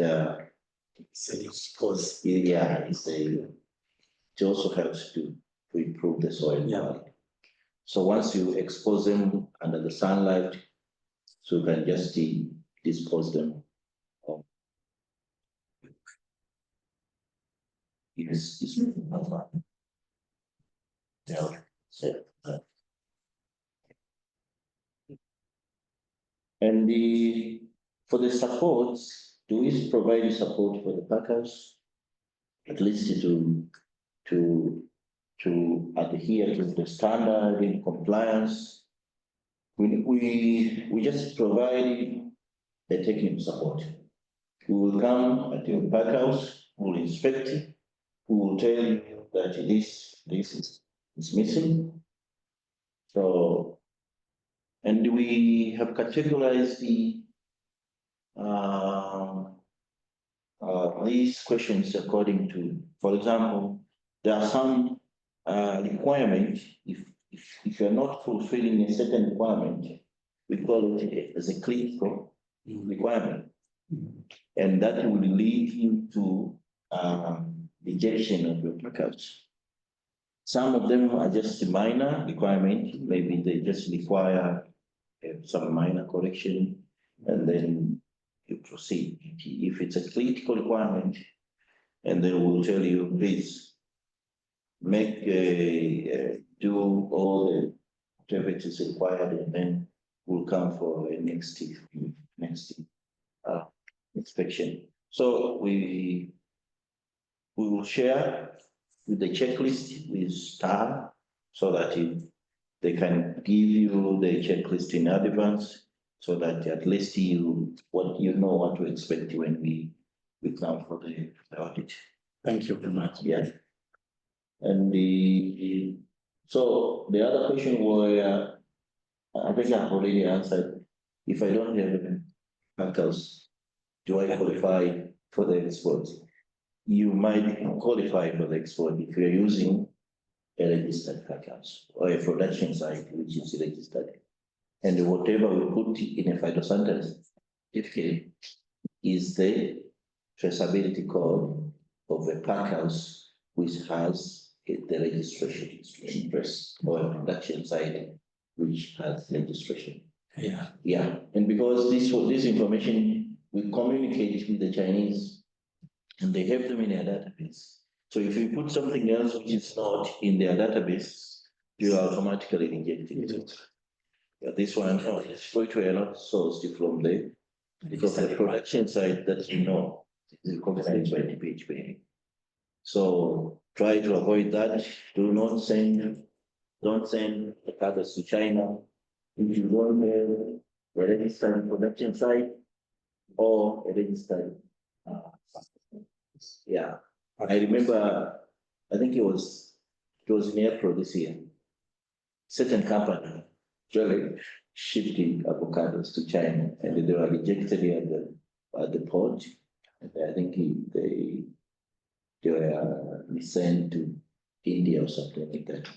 exposed. Yeah, it also helps to improve the soil quality. So once you expose them under the sunlight, so you can just dispose them. And for the supports, do we provide support for the packers, at least to adhere to the standard in compliance? We just provide the technical support. We will come at your pack house, we will inspect it, we will tell you that this is missing. So, and we have categorized these questions according to, for example, there are some requirements. If you're not fulfilling a certain requirement, we call it as a critical requirement, and that will lead you to rejection of your package. Some of them are just minor requirements. Maybe they just require some minor correction, and then you proceed. If it's a critical requirement, and they will tell you, please make do all the activities required, and then we'll come for a next inspection. So we will share with the checklist with STAR, so that they can give you the checklist in advance, so that at least you know what to expect when we come for the audit. Thank you very much. Yeah. And so the other question was, I think I've already answered. If I don't have packers, do I qualify for the export? You might qualify for the export if you're using a registered packers or a production site which is registered. And whatever we put in a phytosanitary certificate is the traceability code of the packers which has the registration interest, or a production site which has registration. Yeah. Yeah. And because this information we communicate with the Chinese, and they have them in their database. So if you put something else which is not in their database, you are automatically rejected. Yeah, this one is going to a lot sourced from the production side that is recognized by the PHP. So try to avoid that. Don't send the packers to China if you don't have a registered production site or a registered. Yeah, I remember. I think it was in April this year. Certain company really shipping avocados to China, and they were rejected at the port. And I think they were sent to India or something like that.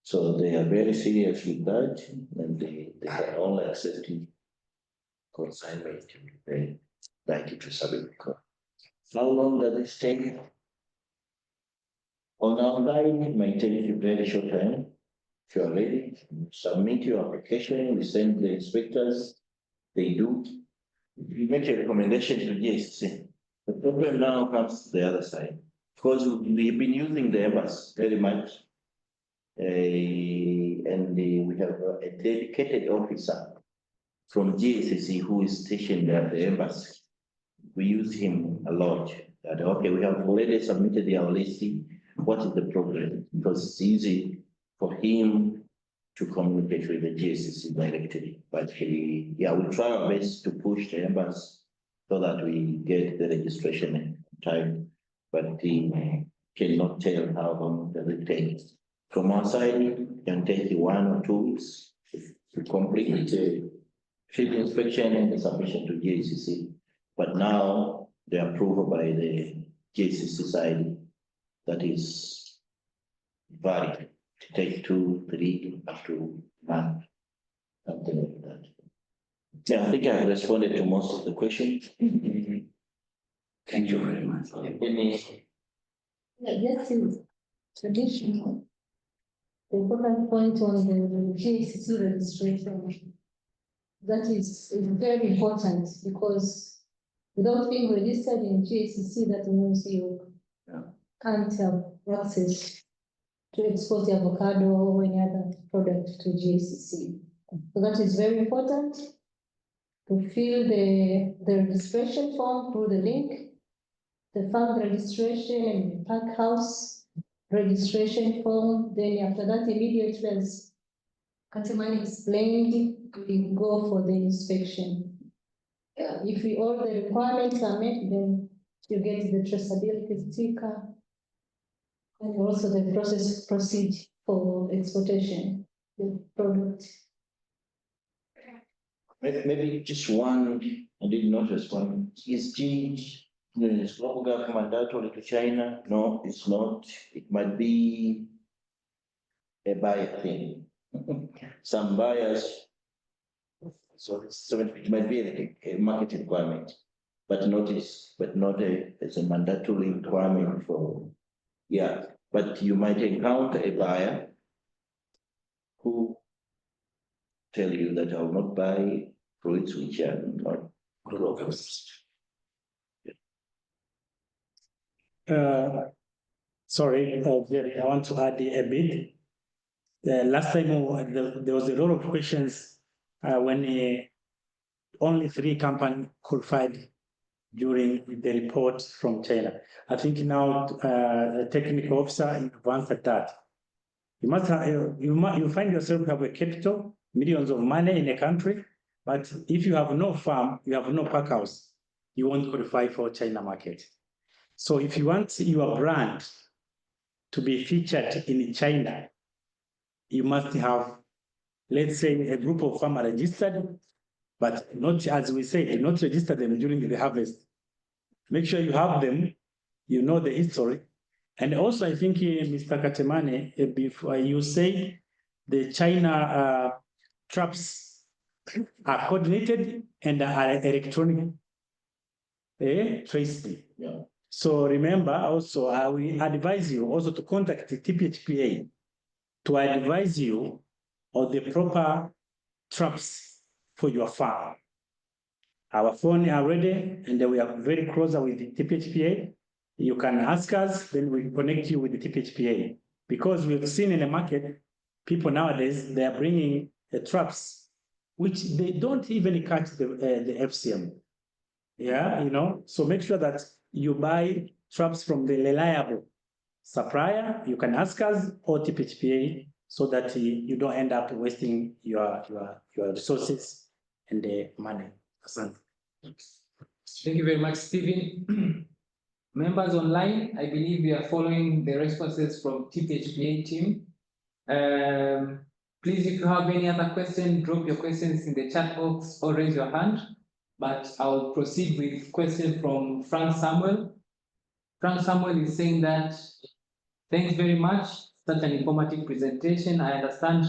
So they are very serious with that, and they are only accepting consignment. They like it to submit. How long does this take? On our line, it might take a very short time. If you are ready, submit your application, we send the inspectors, they do. We make a recommendation to GSC. The problem now comes to the other side, because we've been using the embassy very much. And we have a dedicated officer from GSC who is stationed at the embassy. We use him a lot. That, okay, we have already submitted our listing. What is the problem? Because it's easy for him to communicate with the GSC directly. But we try our best to push the embassy so that we get the registration in time. But he cannot tell how long does it take. From our side, it can take 1 or 2 weeks to complete the field inspection and the submission to GSC. But now the approval by the GSC side, that is valid to take 2, 3, up to 1, something like that. Yeah, I think I have responded to most of the questions. Thank you very much. This is traditional. The important point on the GSC registration, that is very important, because without being registered in GSC, that means you can't have access to export the avocado or any other product to GSC. So that is very important to fill the registration form through the link, the farm registration and the pack house registration form. Then after that, immediately, as Katimani explained, we go for the inspection. If all the requirements are met, then you get the traceability sticker, and also the process proceed for exportation. the product. Maybe just one, I didn't notice one. Is change the slogan from mandatory to China? No, it's not. It might be a buyer thing. Some buyers, so it might be a market requirement, but not as a mandatory requirement for, yeah. But you might encounter a buyer who tell you that I will not buy fruits which are not grown. Sorry, Jerry, I want to add a bit. Last time there was a lot of questions when only 3 companies qualified during the report from China. I think now the technical officer advanced at that. You must have, you find yourself have a capital, millions of money in a country, but if you have no farm, you have no pack house, you won't qualify for China market. So if you want your brand to be featured in China, you must have, let's say, a group of farmers registered, but not, as we say, do not register them during the harvest. Make sure you have them, you know the history. And also, I think, Mr. Katemane, before you say the China traps are coordinated and are electronic tracing. Yeah. So remember also, I will advise you also to contact the TPHPA to advise you on the proper traps for your farm. Our phone are ready and we are very close with the TPHPA. You can ask us, then we connect you with the TPHPA. Because we've seen in the market, people nowadays, they are bringing the traps, which they don't even catch the FCM. Yeah, you know, so make sure that you buy traps from the reliable supplier. You can ask us or TPHPA so that you don't end up wasting your resources and the money. Thank you very much, Stephen. Members online, I believe we are following the responses from TPHPA team. Please, if you have any other questions, drop your questions in the chat box or raise your hand. But I'll proceed with question from Frank Samuel. Frank Samuel is saying that, thanks very much, such an informative presentation. I understand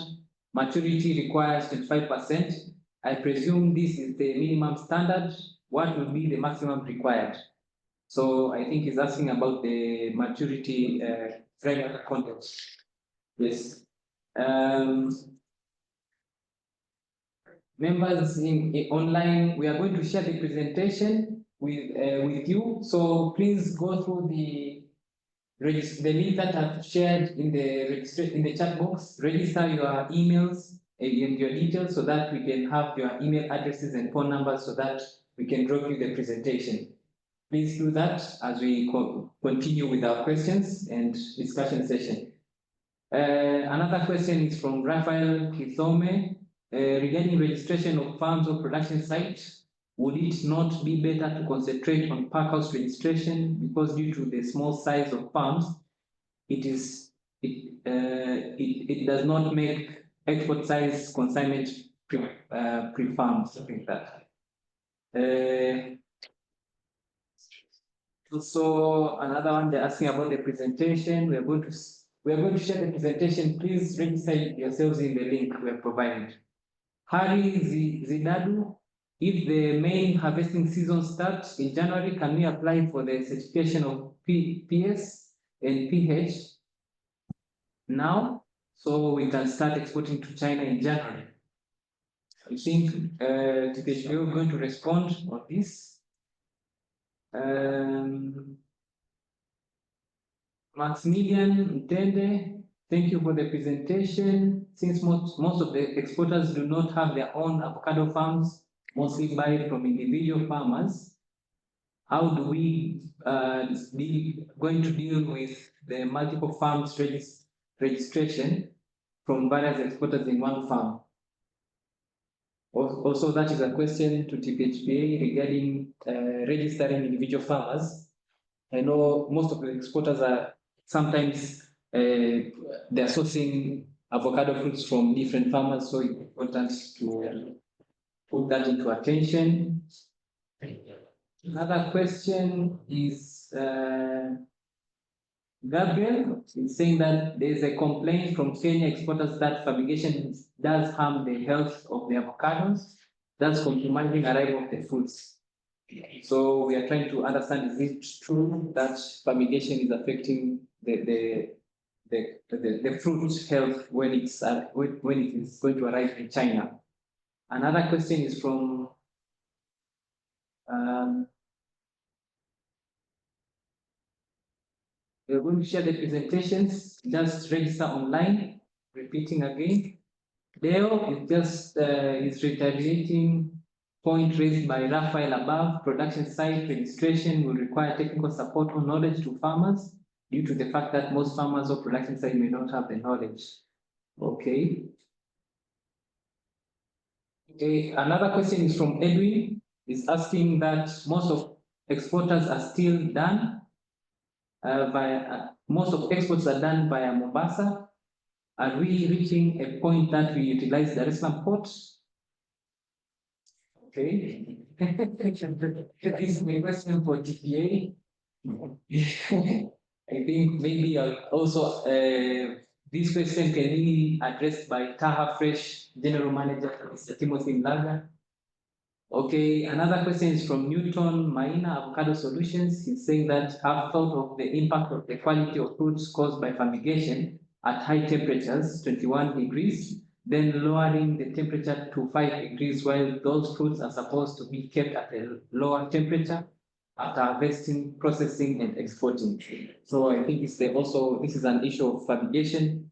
maturity requires 25%. I presume this is the minimum standard. What will be the maximum required? So I think he's asking about the maturity framework content. Yes. Members online, we are going to share the presentation with you. So please go through the link that I've shared in the chat box. Register your emails and your details so that we can have your email addresses and phone numbers so that we can drop you the presentation. Please do that as we continue with our questions and discussion session. Another question is from Raphael Kithome. Regarding registration of farms or production sites, would it not be better to concentrate on pack house registration because due to the small size of farms, it does not make export size consignment pre-farm, something like that. Also, another one they're asking about the presentation. We are going to share the presentation. Please register yourselves in the link we have provided. Hari Zidadu, if the main harvesting season starts in January, can we apply for the certification of PS and PH now so we can start exporting to China in January? I think TPHPA is going to respond on this. Maximilian Ntende, thank you for the presentation. Since most of the exporters do not have their own avocado farms, mostly buy from individual farmers, how do we going to deal with the multiple farms registration from various exporters in one farm? Also, that is a question to TPHPA regarding registering individual farmers. I know most of the exporters are sometimes they're sourcing avocado fruits from different farmers, so it's important to put that into attention. Another question is Gabriel is saying that there is a complaint from Kenya exporters that fumigation does harm the health of the avocados, thus compromising arrival of the fruits. So we are trying to understand, is it true that fumigation is affecting the fruit health when it is going to arrive in China? Another question is from we're going to share the presentations, just register online, repeating again. Dale is just is retaliating point raised by Raphael above. Production site registration will require technical support or knowledge to farmers due to the fact that most farmers or production site may not have the knowledge. Okay. Okay, another question is from Edwin, is asking that most of exporters are still done most of exports are done via Mombasa. Are we reaching a point that we utilize Dar es Salaam port? Okay. This is my question for GPA. I think maybe also this question can be addressed by Taha Fresh General Manager, Mr. Timothy Mlaga. Okay, another question is from Newton Maina, Avocado Solutions. He's saying that have thought of the impact of the quality of fruits caused by fumigation at high temperatures, 21 degrees, then lowering the temperature to 5 degrees, while those fruits are supposed to be kept at a lower temperature after harvesting, processing, and exporting. So I think this is an issue of fumigation.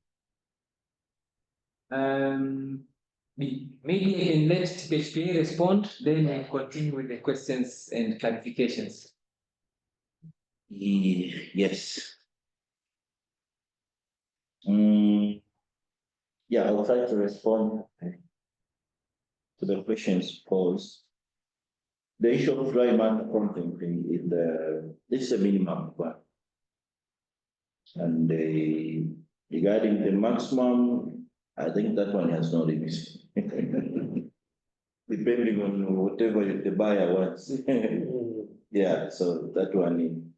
Maybe I can let TPHPA respond, then I continue with the questions and clarifications. Yes. Yeah, I'll try to respond to the questions posed. The issue of dry matter content this is a minimum one. And regarding the maximum, I think that one has no limit. Depending on whatever the buyer wants. Yeah, so that one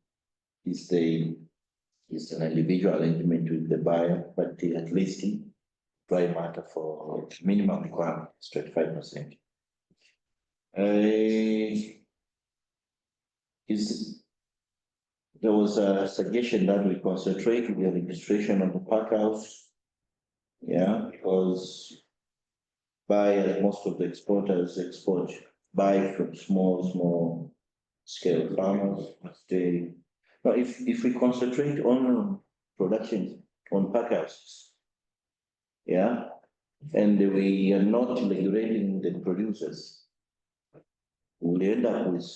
is an individual arrangement with the buyer, but at least dry matter for minimum requirement is 25%. There was a suggestion that we concentrate with the registration of the pack house. Yeah, because most of the exporters buy from small scale farmers. But if we concentrate on production on pack houses, yeah, and we are not regulating the producers, we'll end up with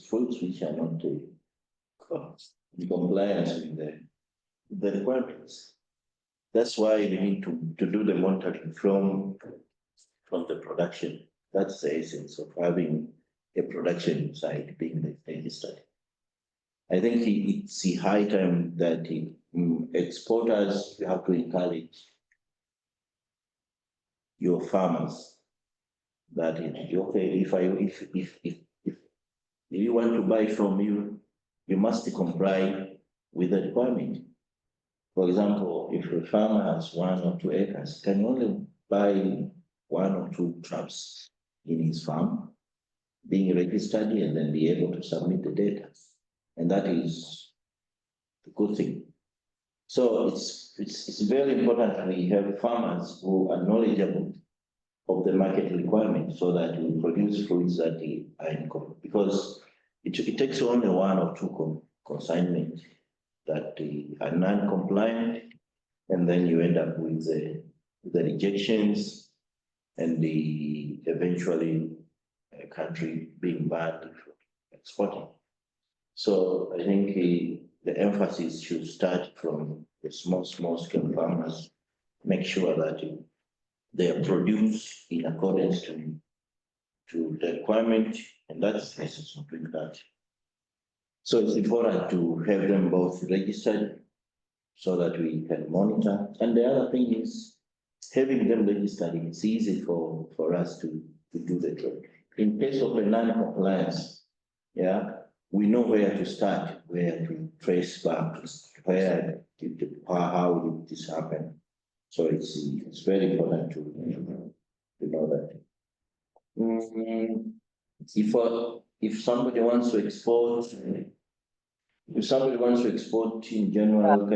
fruits which are not in compliance with the requirements. That's why we need to do the monitoring from the production. That's the essence of having a production site being registered. I think it's a high time that exporters have to encourage your farmers that okay, if you want to buy from you, you must comply with the requirement. For example, if a farmer has 1 or 2 acres, can only buy 1 or 2 traps in his farm, being registered, and then be able to submit the data. And that is the good thing. So it's very important that we have farmers who are knowledgeable of the market requirement so that we produce fruits that are in, because it takes only 1 or 2 consignments that are non-compliant, and then you end up with the rejections and eventually a country being banned from exporting. So I think the emphasis should start from the small scale farmers, make sure that they are produced in accordance to the requirement, and that's the essence of doing that. So it's important to have them both registered so that we can monitor. And the other thing is having them registered. It's easy for us to do the job. In case of a non-compliance, yeah, we know where to start, where to trace back, where how did this happen. So it's very important to know that. If somebody wants to export, in general,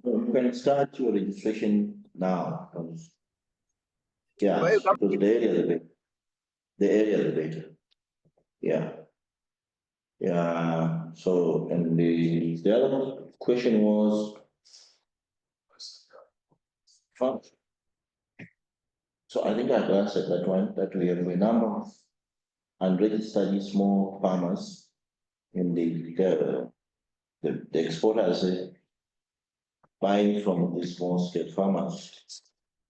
you can start your registration now. Yeah, because the area the better. Yeah. Yeah. So, and the other question was, so I think I've answered that one, that we have a number of unregistered small farmers in the exporters buying from the small scale farmers.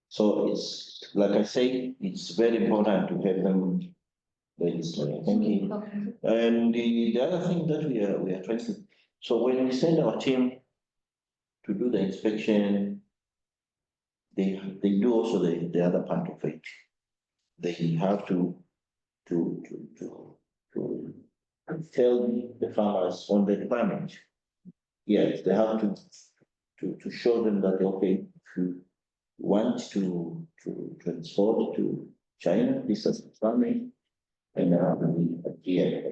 So it's, like I say, it's very important to have them registered. Thank you. And the other thing that we are trying to, so when we send our team to do the inspection, they do also the other part of it. They have to tell the farmers on the requirement. Yes, they have to show them that, okay, if you want to export to China, this is farming, and we adhere for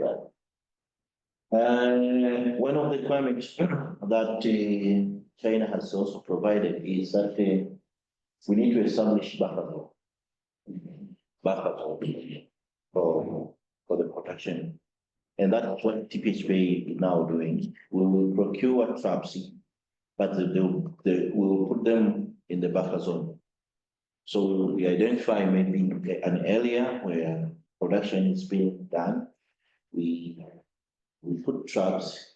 that. One of the requirements that China has also provided is that we need to establish buffer zone for the production. And that's what TPHP is now doing. We will procure traps, but we will put them in the buffer zone. So we identify maybe an area where production is being done. We put traps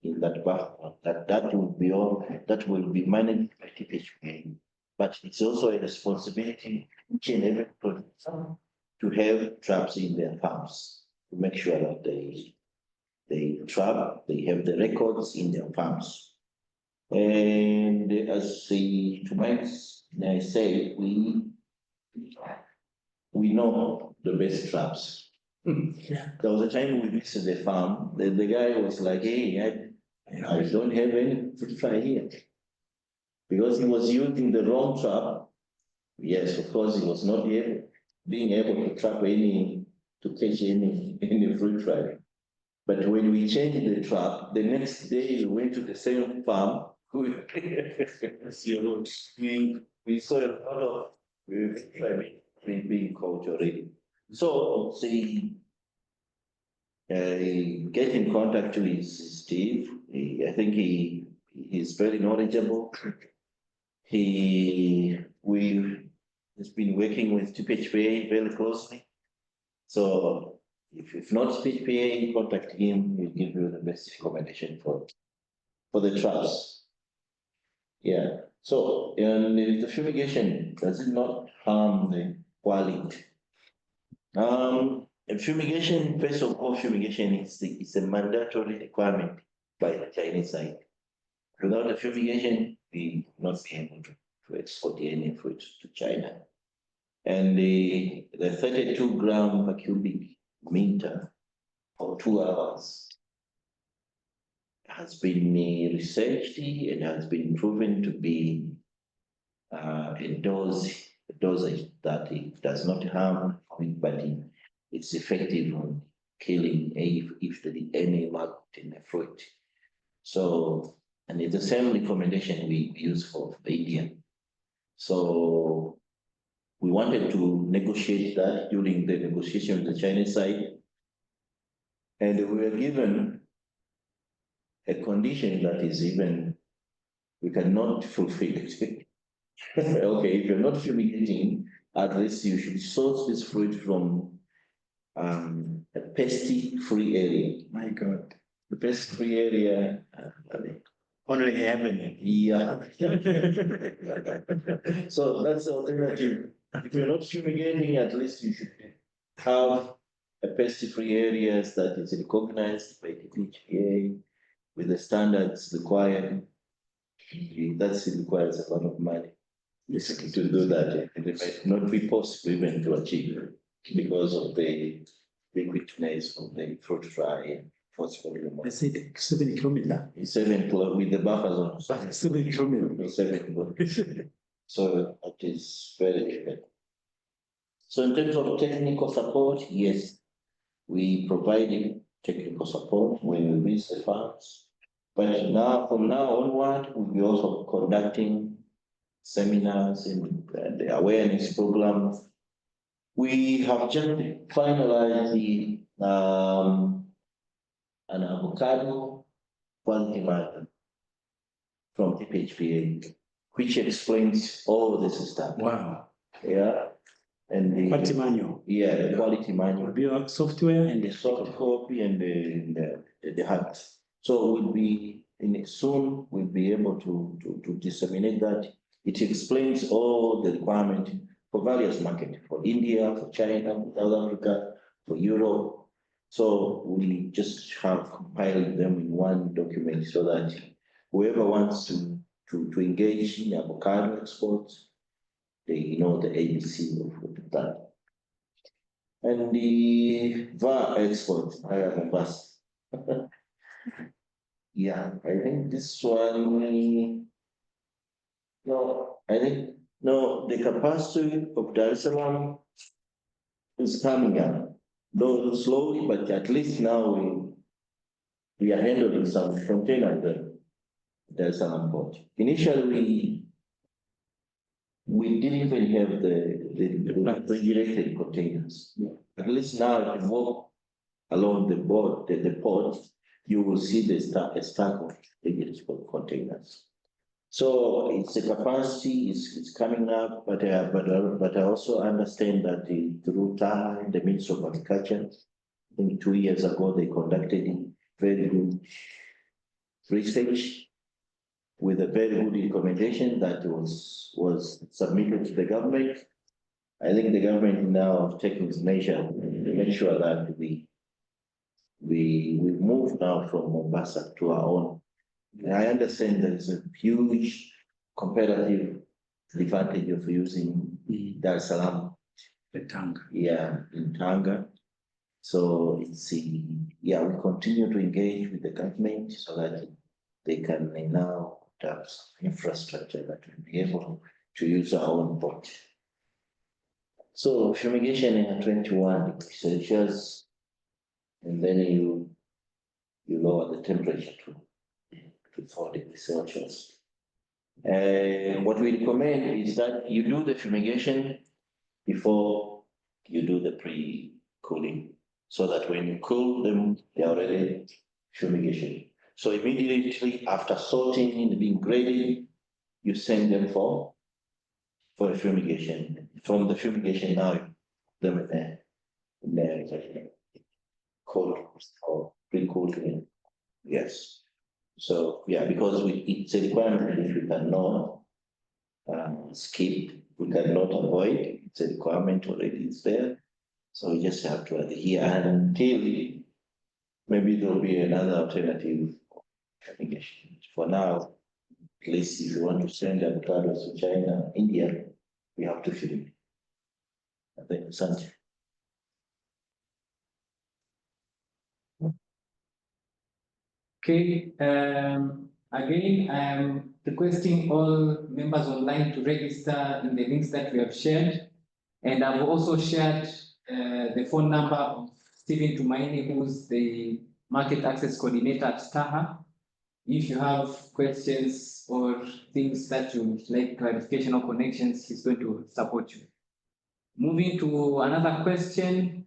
in that buffer. That will be all. That will be managed by TPHP. But it's also a responsibility each and every producer to have traps in their farms to make sure that they have the records in their farms. And as I say, we know the best traps. There was a time we visited the farm, the guy was like, hey, I don't have any fruit fly here. Because he was using the wrong trap. Yes, of course, he was not being able to catch any fruit fly. But when we changed the trap, the next day we went to the same farm. We saw a lot of being caught already. So get in contact with Steve. I think he's very knowledgeable. He's been working with TPHPA very closely. So if not TPHPA, contact him. He'll give you the best recommendation for the traps. Yeah. So, and the fumigation, does it not harm the quality? Fumigation, first of all, fumigation is a mandatory requirement by the Chinese side. Without the fumigation, we will not be able to export any fruit to China. And the 32 gram per cubic meter for 2 hours has been researched and has been proven to be a dosage that it does not harm, but it's effective on killing if there is any mark in the fruit. So, and it's the same recommendation we use for India. So we wanted to negotiate that during the negotiation with the Chinese side. And we were given a condition that is even, we cannot fulfill it. Okay, if you're not fumigating, at least you should source this fruit from a pesty-free area. My God. The pesty-free area, only heaven. Yeah. So that's the alternative. If you're not fumigating, at least you should have a pesty-free areas that is recognized by the PHPA with the standards required. That requires a lot of money to do that. And it might not be possible even to achieve because of the liquidness of the fruit fly and possibly more. I said 7 kilometers. 7 kilometers with the buffer zone. 7 kilometers. 7 kilometers. So it is very difficult. So in terms of technical support, yes, we provide technical support when we reach the farms. But now, from now onward, we'll be also conducting seminars and the awareness programs. We have just finalized the an avocado quality manual from TPHPA, which explains all this stuff. Wow. Yeah. And the quality manual. Yeah, the quality manual. Your software and the soft copy and the hard. So we'll be soon we'll be able to disseminate that. It explains all the requirements for various markets, for India, for China, for South Africa, for Europe. So we just have compiled them in one document so that whoever wants to engage in avocado exports, they know the ABC of that. And the VAR export, I have a bus. Yeah, I think this one, the capacity of Dar es Salaam is coming up, though slowly, but at least now we are handling some containers at Dar es Salaam port. Initially, we didn't even have the regulated containers. At least now, if you walk along the port, you will see a stack of regulated containers. So it's the capacity is coming up, but I also understand that through time, the Ministry of Agriculture, I think 2 years ago, they conducted very good research with a very good recommendation that was submitted to the government. I think the government now taking measure to make sure that we move now from Mombasa to our own. I understand there is a huge competitive advantage of using Dar es Salaam. The Tanga. Yeah, in Tanga. So it's we continue to engage with the government so that they can now have infrastructure that will be able to use our own port. So fumigation in 21 degrees Celsius, and then you lower the temperature to 4 degrees Celsius. And what we recommend is that you do the fumigation before you do the pre-cooling, so that when you cool them, they are already fumigation. So immediately after sorting and being graded, you send them for a fumigation. From the fumigation now, them in the cold or pre-cooling. Yes. So yeah, because it's a requirement that we cannot skip, we cannot avoid. It's a requirement already. It's there. So we just have to adhere until maybe there will be another alternative fumigation. For now, at least if you want to send avocados to China, India, we have to fumigate. I think Sanjay. Okay, again, I am requesting all members online to register in the links that we have shared. And I've also shared the phone number of Stephen Tumaini, who's the Market Access Coordinator at STAHA. If you have questions or things that you would like clarification or connections, he's going to support you. Moving to another question,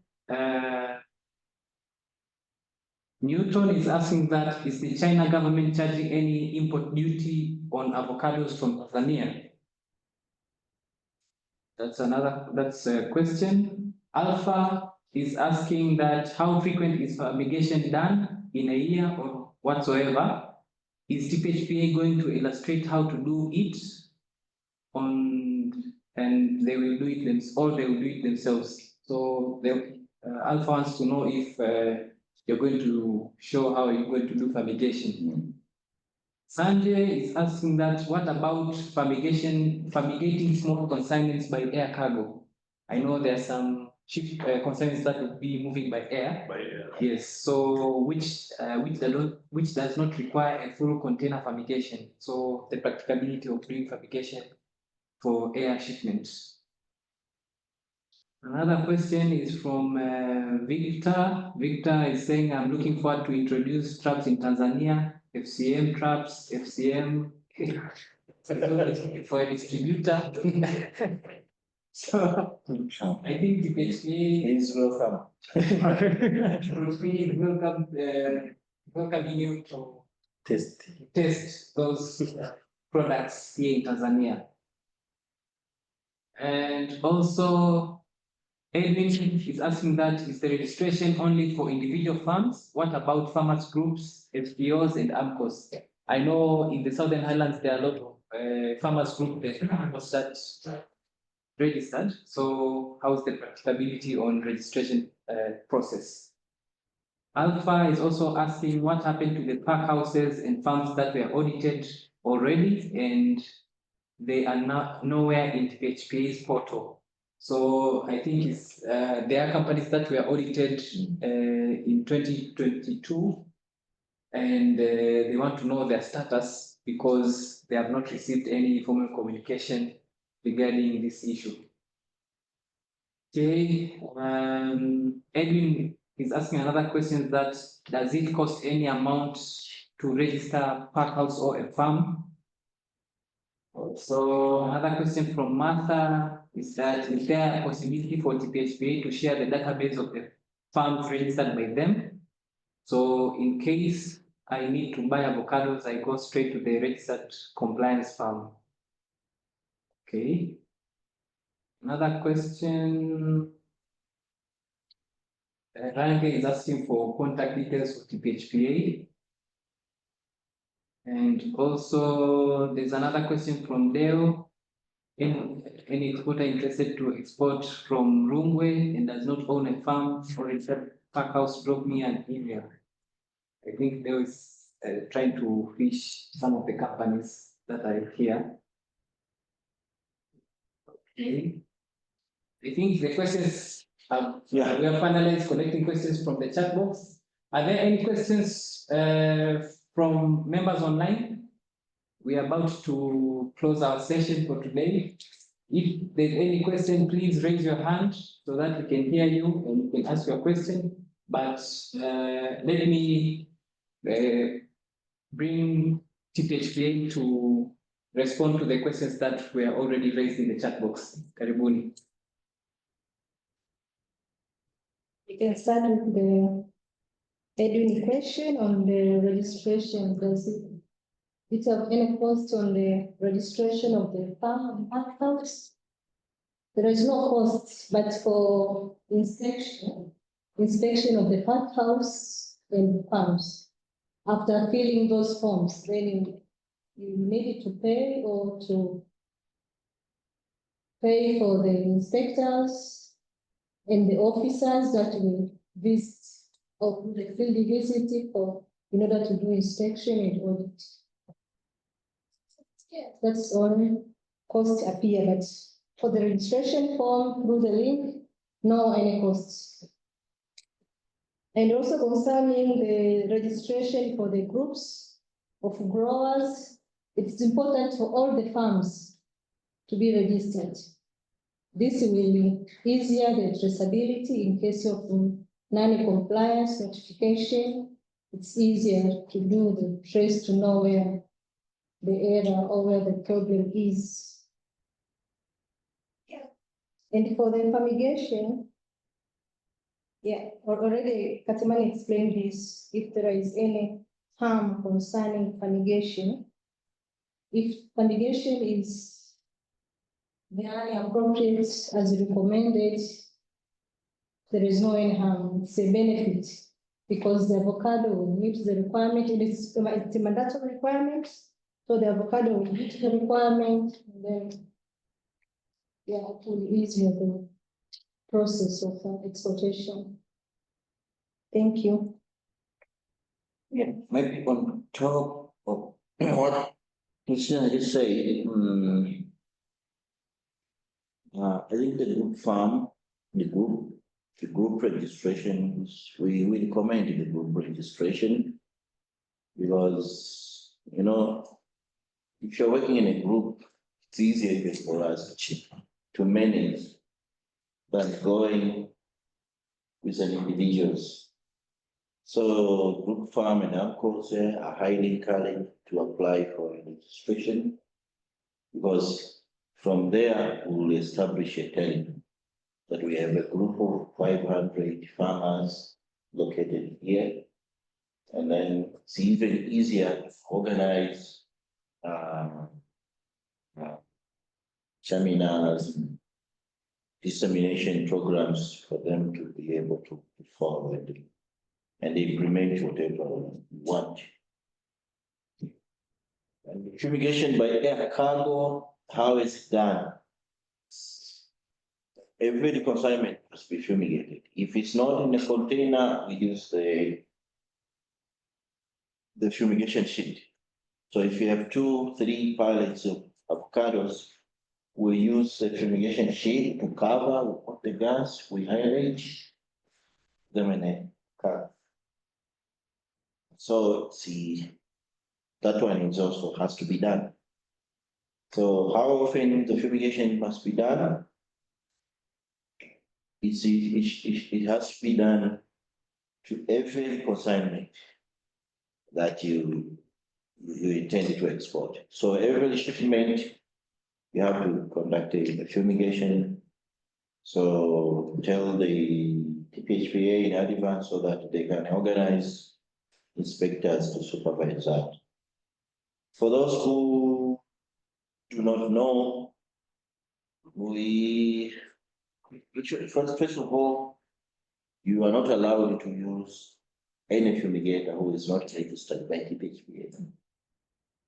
Newton is asking that, is the China government charging any import duty on avocados from Tanzania? That's a question. Alpha is asking that, how frequent is fumigation done in a year or whatsoever? Is TPHPA going to illustrate how to do it and they will do it or they will do it themselves? So Alpha wants to know if you're going to show how you're going to do fumigation. Sanjay is asking that what about fumigating small consignments by air cargo? I know there are some ship consignments that will be moving by air. Yes, so which does not require a full container fumigation. So the practicability of doing fumigation for air shipments. Another question is from Victor. Victor is saying, I'm looking forward to introduce traps in Tanzania, FCM traps, FCM for a distributor. So I think the PHA He's welcome. welcoming you to Test. those products here in Tanzania. And also, Edwin is asking that is the registration only for individual farms? What about farmers groups, FPOs, and AMCOs? I know in the Southern Highlands there are a lot of farmers groups that registered. So how's the practicability on registration process? Alpha is also asking what happened to the pack houses and farms that were audited already and they are not nowhere in PHPA's portal. So I think it's there are companies that were audited in 2022 and they want to know their status because they have not received any formal communication regarding this issue. Okay, Edwin is asking another question that does it cost any amount to register pack house or a farm? So another question from Martha is that is there a possibility for TPHPA to share the database of the farms registered by them? So in case I need to buy avocados, I go straight to the registered compliance farm. Okay. Another question. Ranke is asking for contact details for TPHPA. And also, there's another question from Dale. Any exporter interested to export from Rungwe and does not own a farm or a pack house, drop me an email. I think Dale is trying to fish some of the companies that are here. Okay. I think the questions we have finalized collecting questions from the chat box. Are there any questions from members online? We are about to close our session for today. If there's any question, please raise your hand so that we can hear you and you can ask your question. But let me bring TPHPA to respond to the questions that were already raised in the chat box. Karibuni. We can start with the Edwin question on the registration. Does it have any cost on the registration of the farm and pack house? There is no cost, but for inspection of the pack house and farms. After filling those forms, then you need to pay or to pay for the inspectors and the officers that will visit or do the field visit in order to do inspection and audit. That's all costs appear, but for the registration form through the link, no any costs. And also concerning the registration for the groups of growers, it's important for all the farms to be registered. This will make easier the traceability in case of non-compliance notification. It's easier to do the trace to know where the error or where the problem is. And for the fumigation, already Katimani explained this. If there is any harm concerning fumigation, if fumigation is very appropriate as recommended, there is no any harm. It's a benefit because the avocado will meet the requirement. It's a mandatory requirement, so the avocado will meet the requirement, and then it will ease the process of exportation. Thank you. Maybe on top of what Christian just said, I think the group farm, the group registration, we recommend the group registration because, you know, if you're working in a group, it's easier for us to manage than going with an individuals. So group farm and agriculture are highly encouraged to apply for registration because from there we'll establish a team that we have a group of 500 farmers located here. And then it's even easier to organize seminars, dissemination programs for them to be able to follow and implement whatever we want. And fumigation by air cargo, how is it done? Every consignment must be fumigated. If it's not in a container, we use the fumigation sheet. So if you have 2-3 pallets of avocados, we use the fumigation sheet to cover, we put the gas, we aerate them in a car. So see, that one is also has to be done. So how often the fumigation must be done? It has to be done to every consignment that you intend to export. So every shipment, you have to conduct a fumigation. So tell the TPHPA in advance so that they can organize inspectors to supervise that. For those who do not know, first of all, you are not allowed to use any fumigator who is not registered by TPHPA.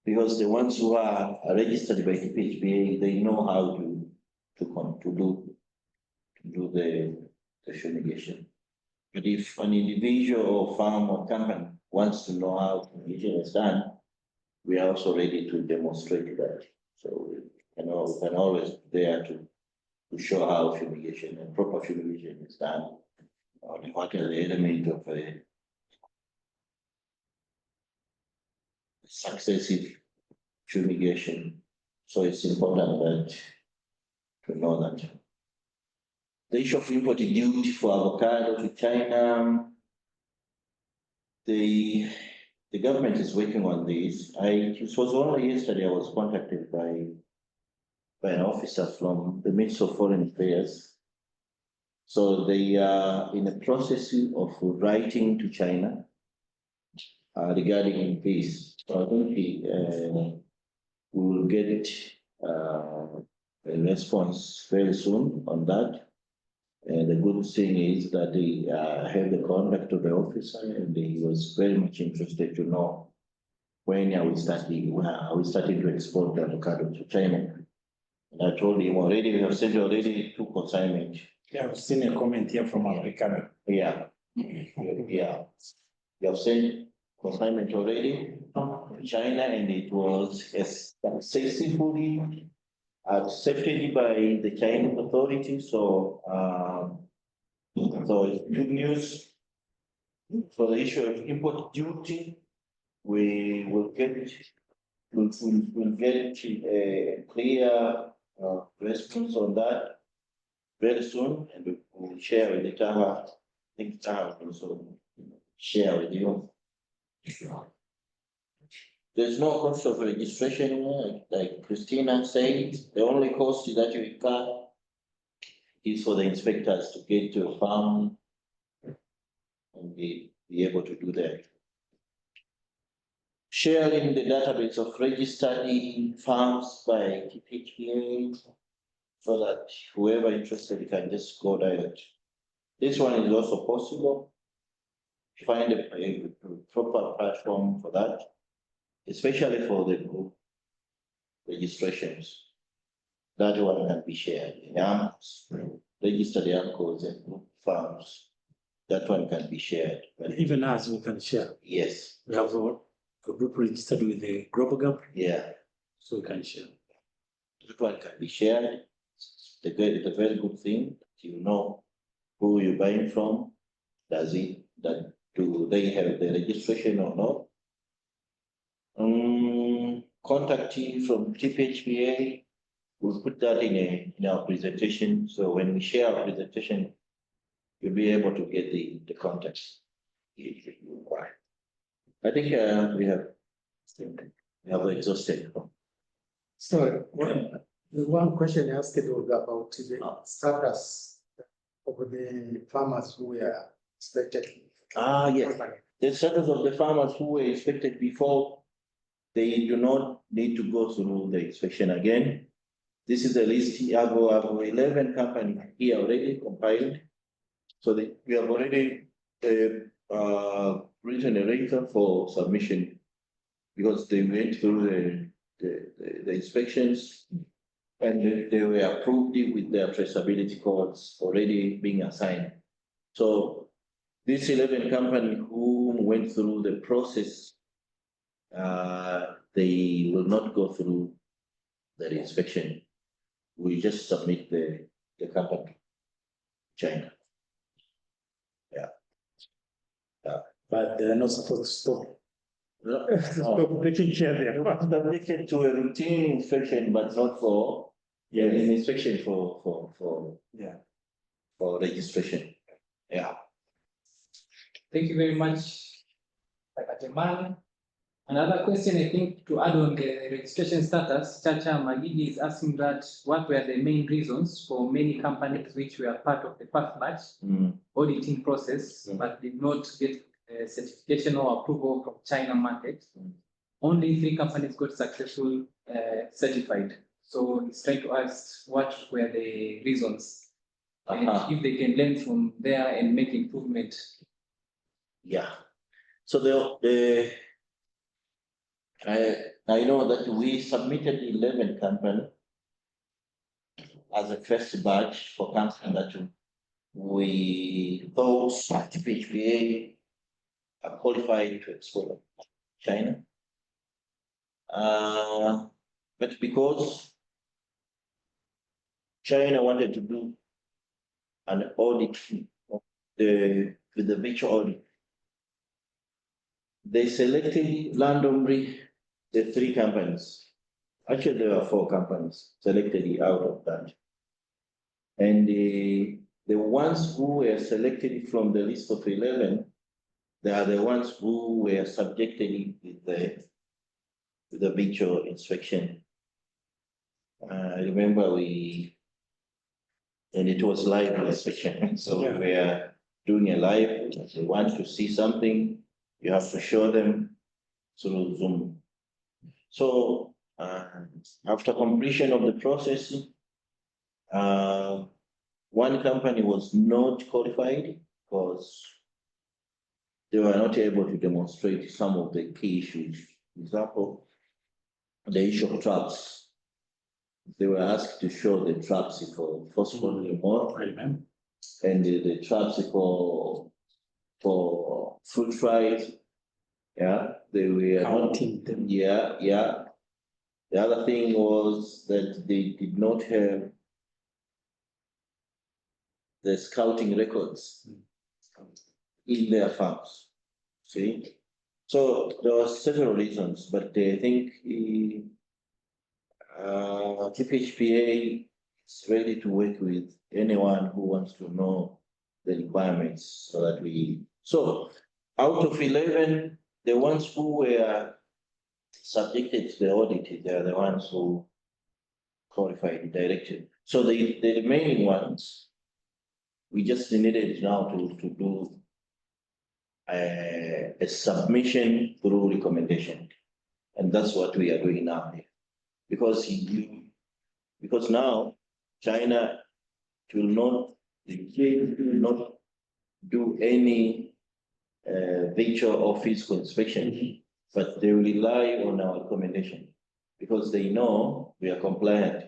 Because the ones who are registered by TPHPA, they know how to do the fumigation. But if an individual or farm or company wants to know how fumigation is done, we are also ready to demonstrate that. So we can always be there to show how fumigation and proper fumigation is done, or what are the elements of a successive fumigation. So it's important to know that. The issue of import duty for avocado to China, the government is working on this. It was only yesterday I was contacted by an officer from the Ministry of Foreign Affairs. So they are in the process of writing to China regarding this. So I think we will get a response very soon on that. And the good thing is that they have the contact of the officer, and he was very much interested to know when are we starting to export the avocado to China. And I told him already, we have sent already 2 consignments. Yeah, I've seen a comment here from Avocado. Yeah. Yeah. You have sent consignment already to China, and it was successfully accepted by the Chinese authorities. So, so it's good news. For the issue of import duty, we will get a clear response on that very soon, and we will share with the Taha. I think Taha will also share with you. There's no cost of registration, like Christina said. The only cost that you incur is for the inspectors to get to a farm and be able to do that. Sharing the database of registered farms by TPHPA so that whoever interested can just go direct. This one is also possible. Find a proper platform for that, especially for the group registrations. That one can be shared. Registered uncles and group farms, that one can be shared. But even as we can share. Yes. We have a group registered with the global gap, Yeah, so we can share. that one can be shared. It's a very good thing. You know who you're buying from. Do they have the registration or not? Contact you from TPHPA. We'll put that in our presentation. So when we share our presentation, you'll be able to get the context if you require. I think we have exhausted. Sorry, the one question asked was about the status of the farmers who were expected. Yes. The status of the farmers who were inspected before, they do not need to go through the inspection again. This is a list. I have 11 companies here already compiled. So we have already written a letter for submission because they went through the inspections and they were approved with their traceability codes already being assigned. So these 11 companies who went through the process, they will not go through the inspection. We just submit the company, China. Yeah. But they're not supposed to stop. No, Stop taking care there. submitted to a routine inspection, but not for an inspection for registration. Yeah. Thank you very much, Dr. Another question, I think, to add on the registration status, Chacha Magigi is asking that what were the main reasons for many companies which were part of the first batch auditing process, but did not get certification or approval from China market. Only 3 companies got successful certified. So it's trying to ask what were the reasons and if they can learn from there and make improvement. Yeah. So I know that we submitted 11 companies as a first batch for companies that we thought TPHPA are qualified to export to China. But because China wanted to do an audit with the virtual audit, they selected randomly the 3 companies. Actually, there were 4 companies selected out of that. And the ones who were selected from the list of 11, they are the ones who were subjected with the virtual inspection. I remember and it was live inspection. So we were doing a live. If they want to see something, you have to show them through Zoom. So after completion of the process, one company was not qualified because they were not able to demonstrate some of the key issues. For example, the issue of traps. They were asked to show the traps for phosphorus remote and the traps for fruit flies. Yeah, they were counting them. Yeah. The other thing was that they did not have the scouting records in their farms. See? So there were several reasons, but I think TPHPA is ready to work with anyone who wants to know the requirements so that so out of 11, the ones who were subjected to the audit, they are the ones who qualified directly. So the remaining ones, we just needed now to do a submission through recommendation. And that's what we are doing now. Because now China will not do any virtual or physical inspection, but they will rely on our recommendation because they know we are compliant.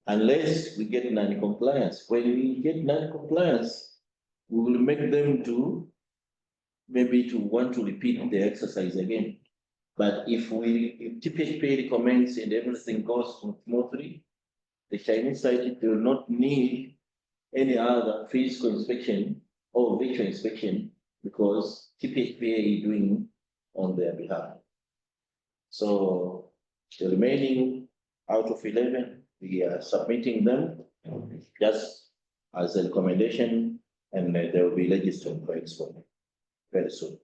Unless we get non-compliance. When we get non-compliance, we will make them maybe to want to repeat the exercise again. But if TPHPA recommends and everything goes smoothly, the Chinese side will not need any other physical inspection or virtual inspection because TPHPA is doing on their behalf. So the remaining out of 11, we are submitting them just as a recommendation, and they will be registered for export very soon.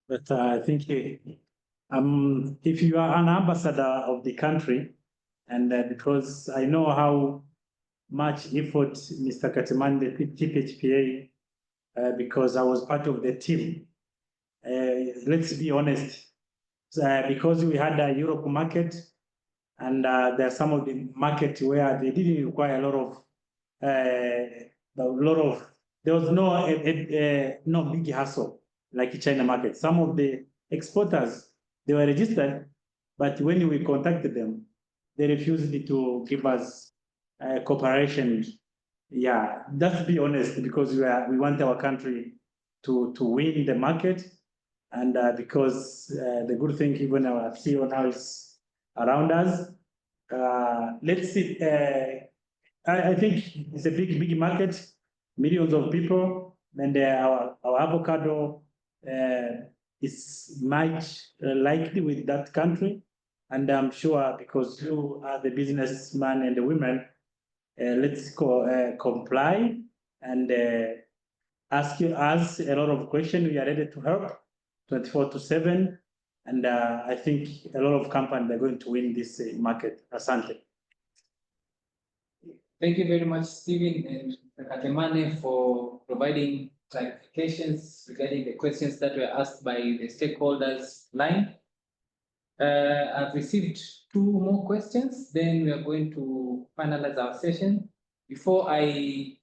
But I think if you are an ambassador of the country, and because I know how much effort Mr. Katiman, the TPHPA, because I was part of the team. Let's be honest, because we had a Europe market, and there are some of the market where they didn't require a lot of, there was no big hassle like China market. Some of the exporters, they were registered, but when we contacted them, they refused to give us cooperation. Yeah, let's be honest, because we want our country to win the market, and because the good thing, even our CEO now is around us. Let's see. I think it's a big market, millions of people, and our avocado is much likely with that country, and I'm sure because you are the businessman and the women. Let's comply and ask us a lot of questions. We are ready to help 24/7. And I think a lot of companies are going to win this market. Asante. Thank you very much, Stephen and Katemane, for providing clarifications regarding the questions that were asked by the stakeholders line. I've received 2 more questions, then we are going to finalize our session. Before I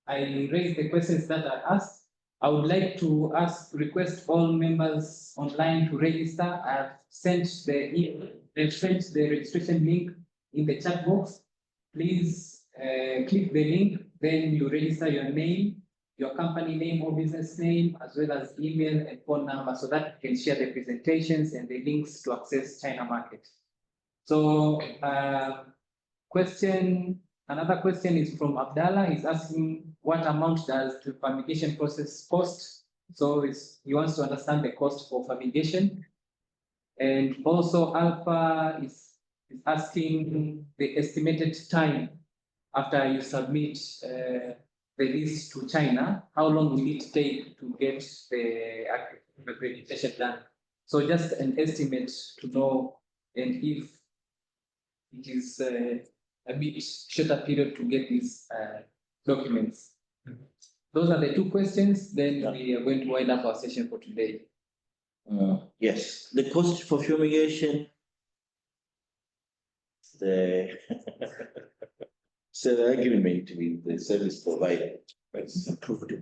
raise the questions that are asked, I would like to request all members online to register. I've sent the registration link in the chat box. Please click the link, then you register your name, your company name or business name, as well as email and phone number, so that you can share the presentations and the links to access China market. So another question is from Abdallah. He's asking what amount does the fumigation process cost? So he wants to understand the cost for fumigation. And also Alpha is asking the estimated time after you submit the list to China, how long will it take to get the accreditation done? So just an estimate to know, and if it is a bit shorter period to get these documents. Those are the 2 questions. Then we are going to wind up our session for today. Yes, the cost for fumigation, so the agreement with the service provider. It's approved.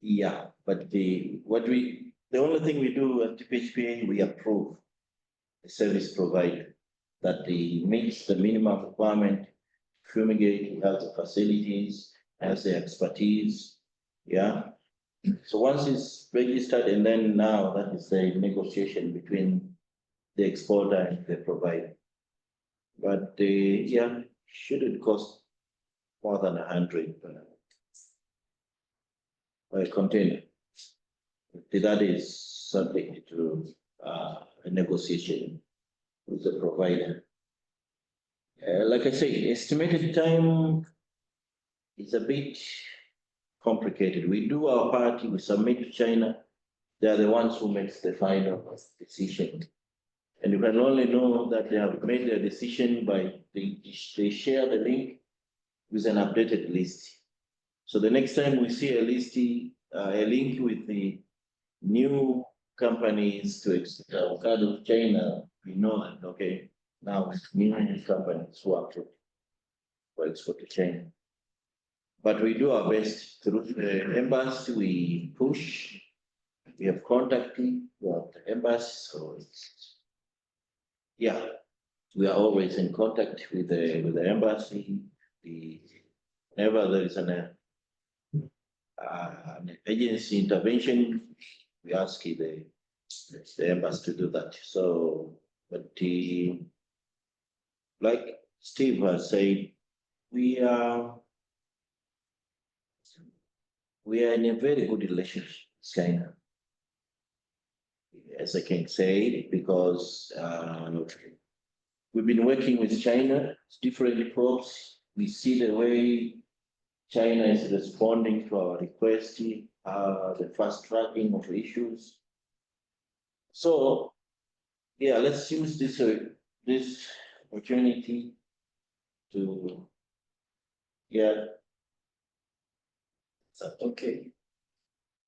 Yeah, but the only thing we do at TPHPA, we approve the service provider that they meets the minimum requirement, fumigate, has the facilities, has the expertise. Yeah. So once it's registered, and then now that is the negotiation between the exporter and the provider. But yeah, shouldn't cost more than 100 per container. That is subject to a negotiation with the provider. Like I say, estimated time is a bit complicated. We do our part, we submit to China. They are the ones who make the final decision. And you can only know that they have made their decision by they share the link with an updated list. So the next time we see a link with the new companies to export avocado to China, we know that, okay, now new companies who are for export to China. But we do our best through the embassy, we push, we have contacted the embassy, so it's, yeah, we are always in contact with the embassy. Whenever there is an agency intervention, we ask the embassy to do that. So, but like Steve has said, we are in a very good relationship with China, as I can say, because we've been working with China, different crops. We see the way China is responding to our request, the fast tracking of issues. So, yeah, let's use this opportunity to, yeah. Okay.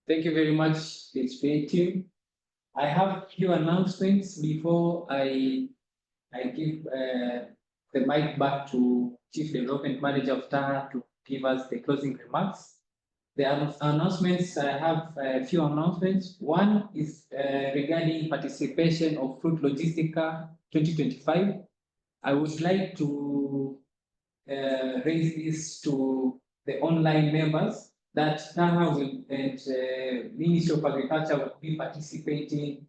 Thank you very much, HPA team. I have a few announcements before I give the mic back to Chief Development Manager of TAHA to give us the closing remarks. The announcements, I have a few announcements. One is regarding participation of Fruit Logistica 2025. I would like to raise this to the online members that TAHA will, and Ministry of Agriculture will be participating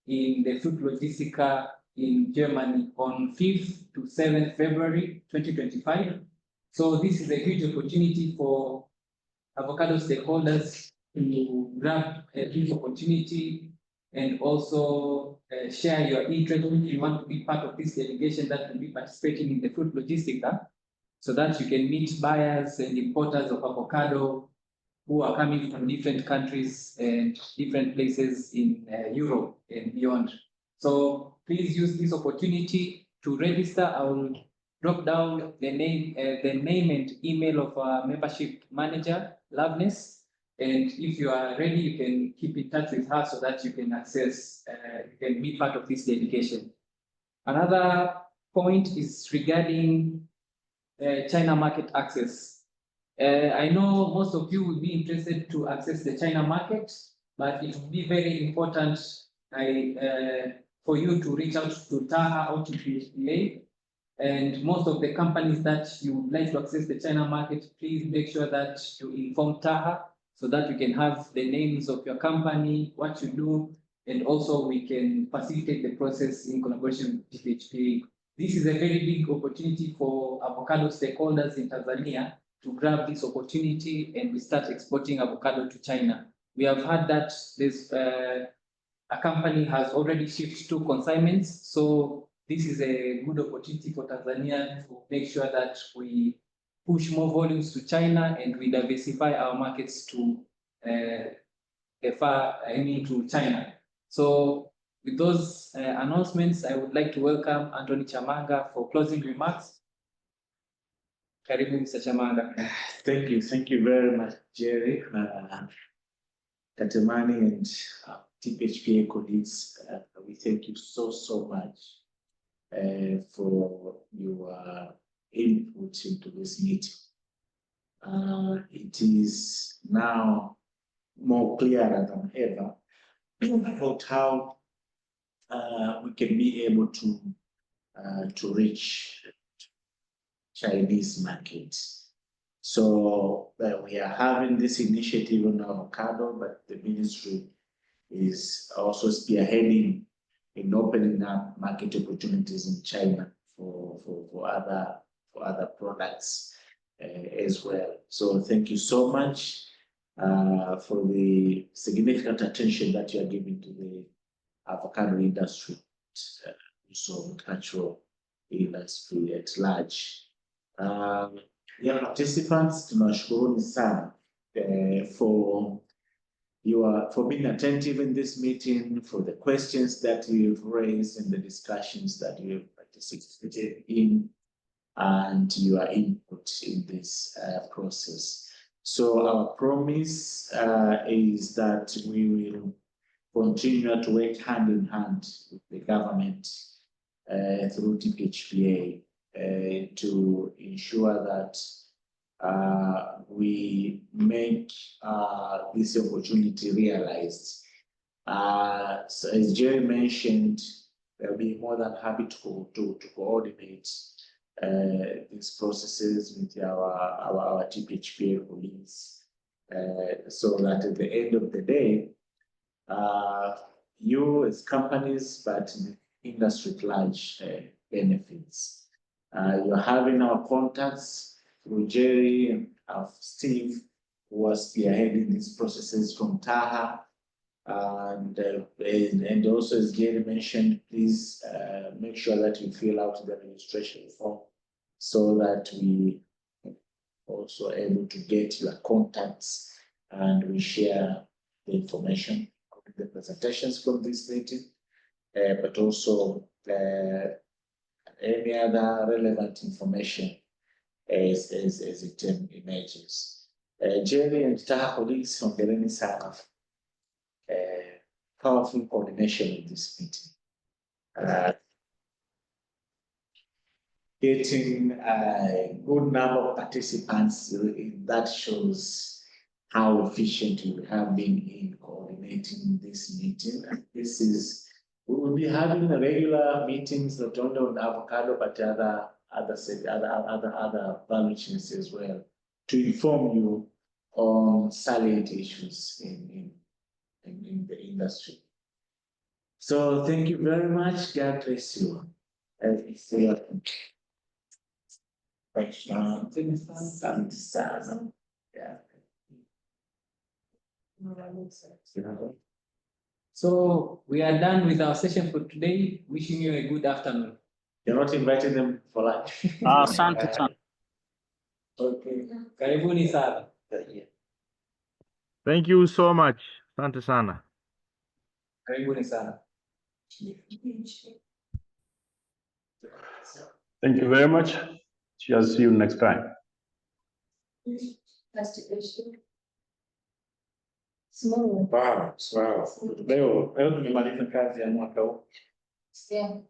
in the Fruit Logistica in Germany on 5th to 7th February 2025. So this is a huge opportunity for avocado stakeholders to grab this opportunity and also share your interest if you want to be part of this delegation that will be participating in the Fruit Logistica, so that you can meet buyers and importers of avocado who are coming from different countries and different places in Europe and beyond. So please use this opportunity to register. I will drop down the name and email of our membership manager, Loveness. And if you are ready, you can keep in touch with her so that you can access, you can be part of this dedication. Another point is regarding China market access. I know most of you will be interested to access the China market, but it will be very important for you to reach out to TAHA or to PHPA. And most of the companies that you would like to access the China market, please make sure that you inform TAHA so that we can have the names of your company, what you do, and also we can facilitate the process in collaboration with PHPA. This is a very big opportunity for avocado stakeholders in Tanzania to grab this opportunity and we start exporting avocado to China. We have heard that this a company has already shipped 2 consignments, so this is a good opportunity for Tanzania to make sure that we push more volumes to China and we diversify our markets to to China. So with those announcements, I would like to welcome Anthony Chamanga for closing remarks. Karibu, Mr. Chamanga. Thank you very much, Jerry, Katemani, and TPHPA colleagues. We thank you so much for your input into this meeting. It is now more clearer than ever about how we can be able to reach Chinese market. So we are having this initiative on avocado, but the ministry is also spearheading in opening up market opportunities in China for other products as well. So thank you so much for the significant attention that you are giving to the avocado industry, so cultural industry at large. Participants, tunawashukuruni sana for being attentive in this meeting, for the questions that you've raised and the discussions that you have participated in, and your input in this process. So our promise is that we will continue to work hand in hand with the government through TPHPA to ensure that we make this opportunity realized. So as Jerry mentioned, we'll be more than happy to coordinate these processes with our TPHPA colleagues so that at the end of the day, you as companies, but the industry at large benefits. You're having our contacts through Jerry and Steve, who was spearheading these processes from Taha. And also, as Jerry mentioned, please make sure that you fill out the registration form so that we also able to get your contacts and we share the information of the presentations from this meeting, but also any other relevant information as it emerges. Jerry and Taha colleagues from the Learning have powerful coordination in this meeting. Getting a good number of participants, that shows how efficient you have been in coordinating this meeting. And this is, we will be having regular meetings, not only on Avocado, but other value chains as well, to inform you on salient issues in the industry. So thank you very much. God bless you. So we are done with our session for today. Wishing you a good afternoon. You're not inviting them for lunch. Asante sana. Okay. Karibuni sana. Thank you so much. Asante sana. Karibuni sana. Thank you very much. Cheers, see you next time. Small. Wow. Leo tumemaliza kazi ya mwaka huu. Yeah.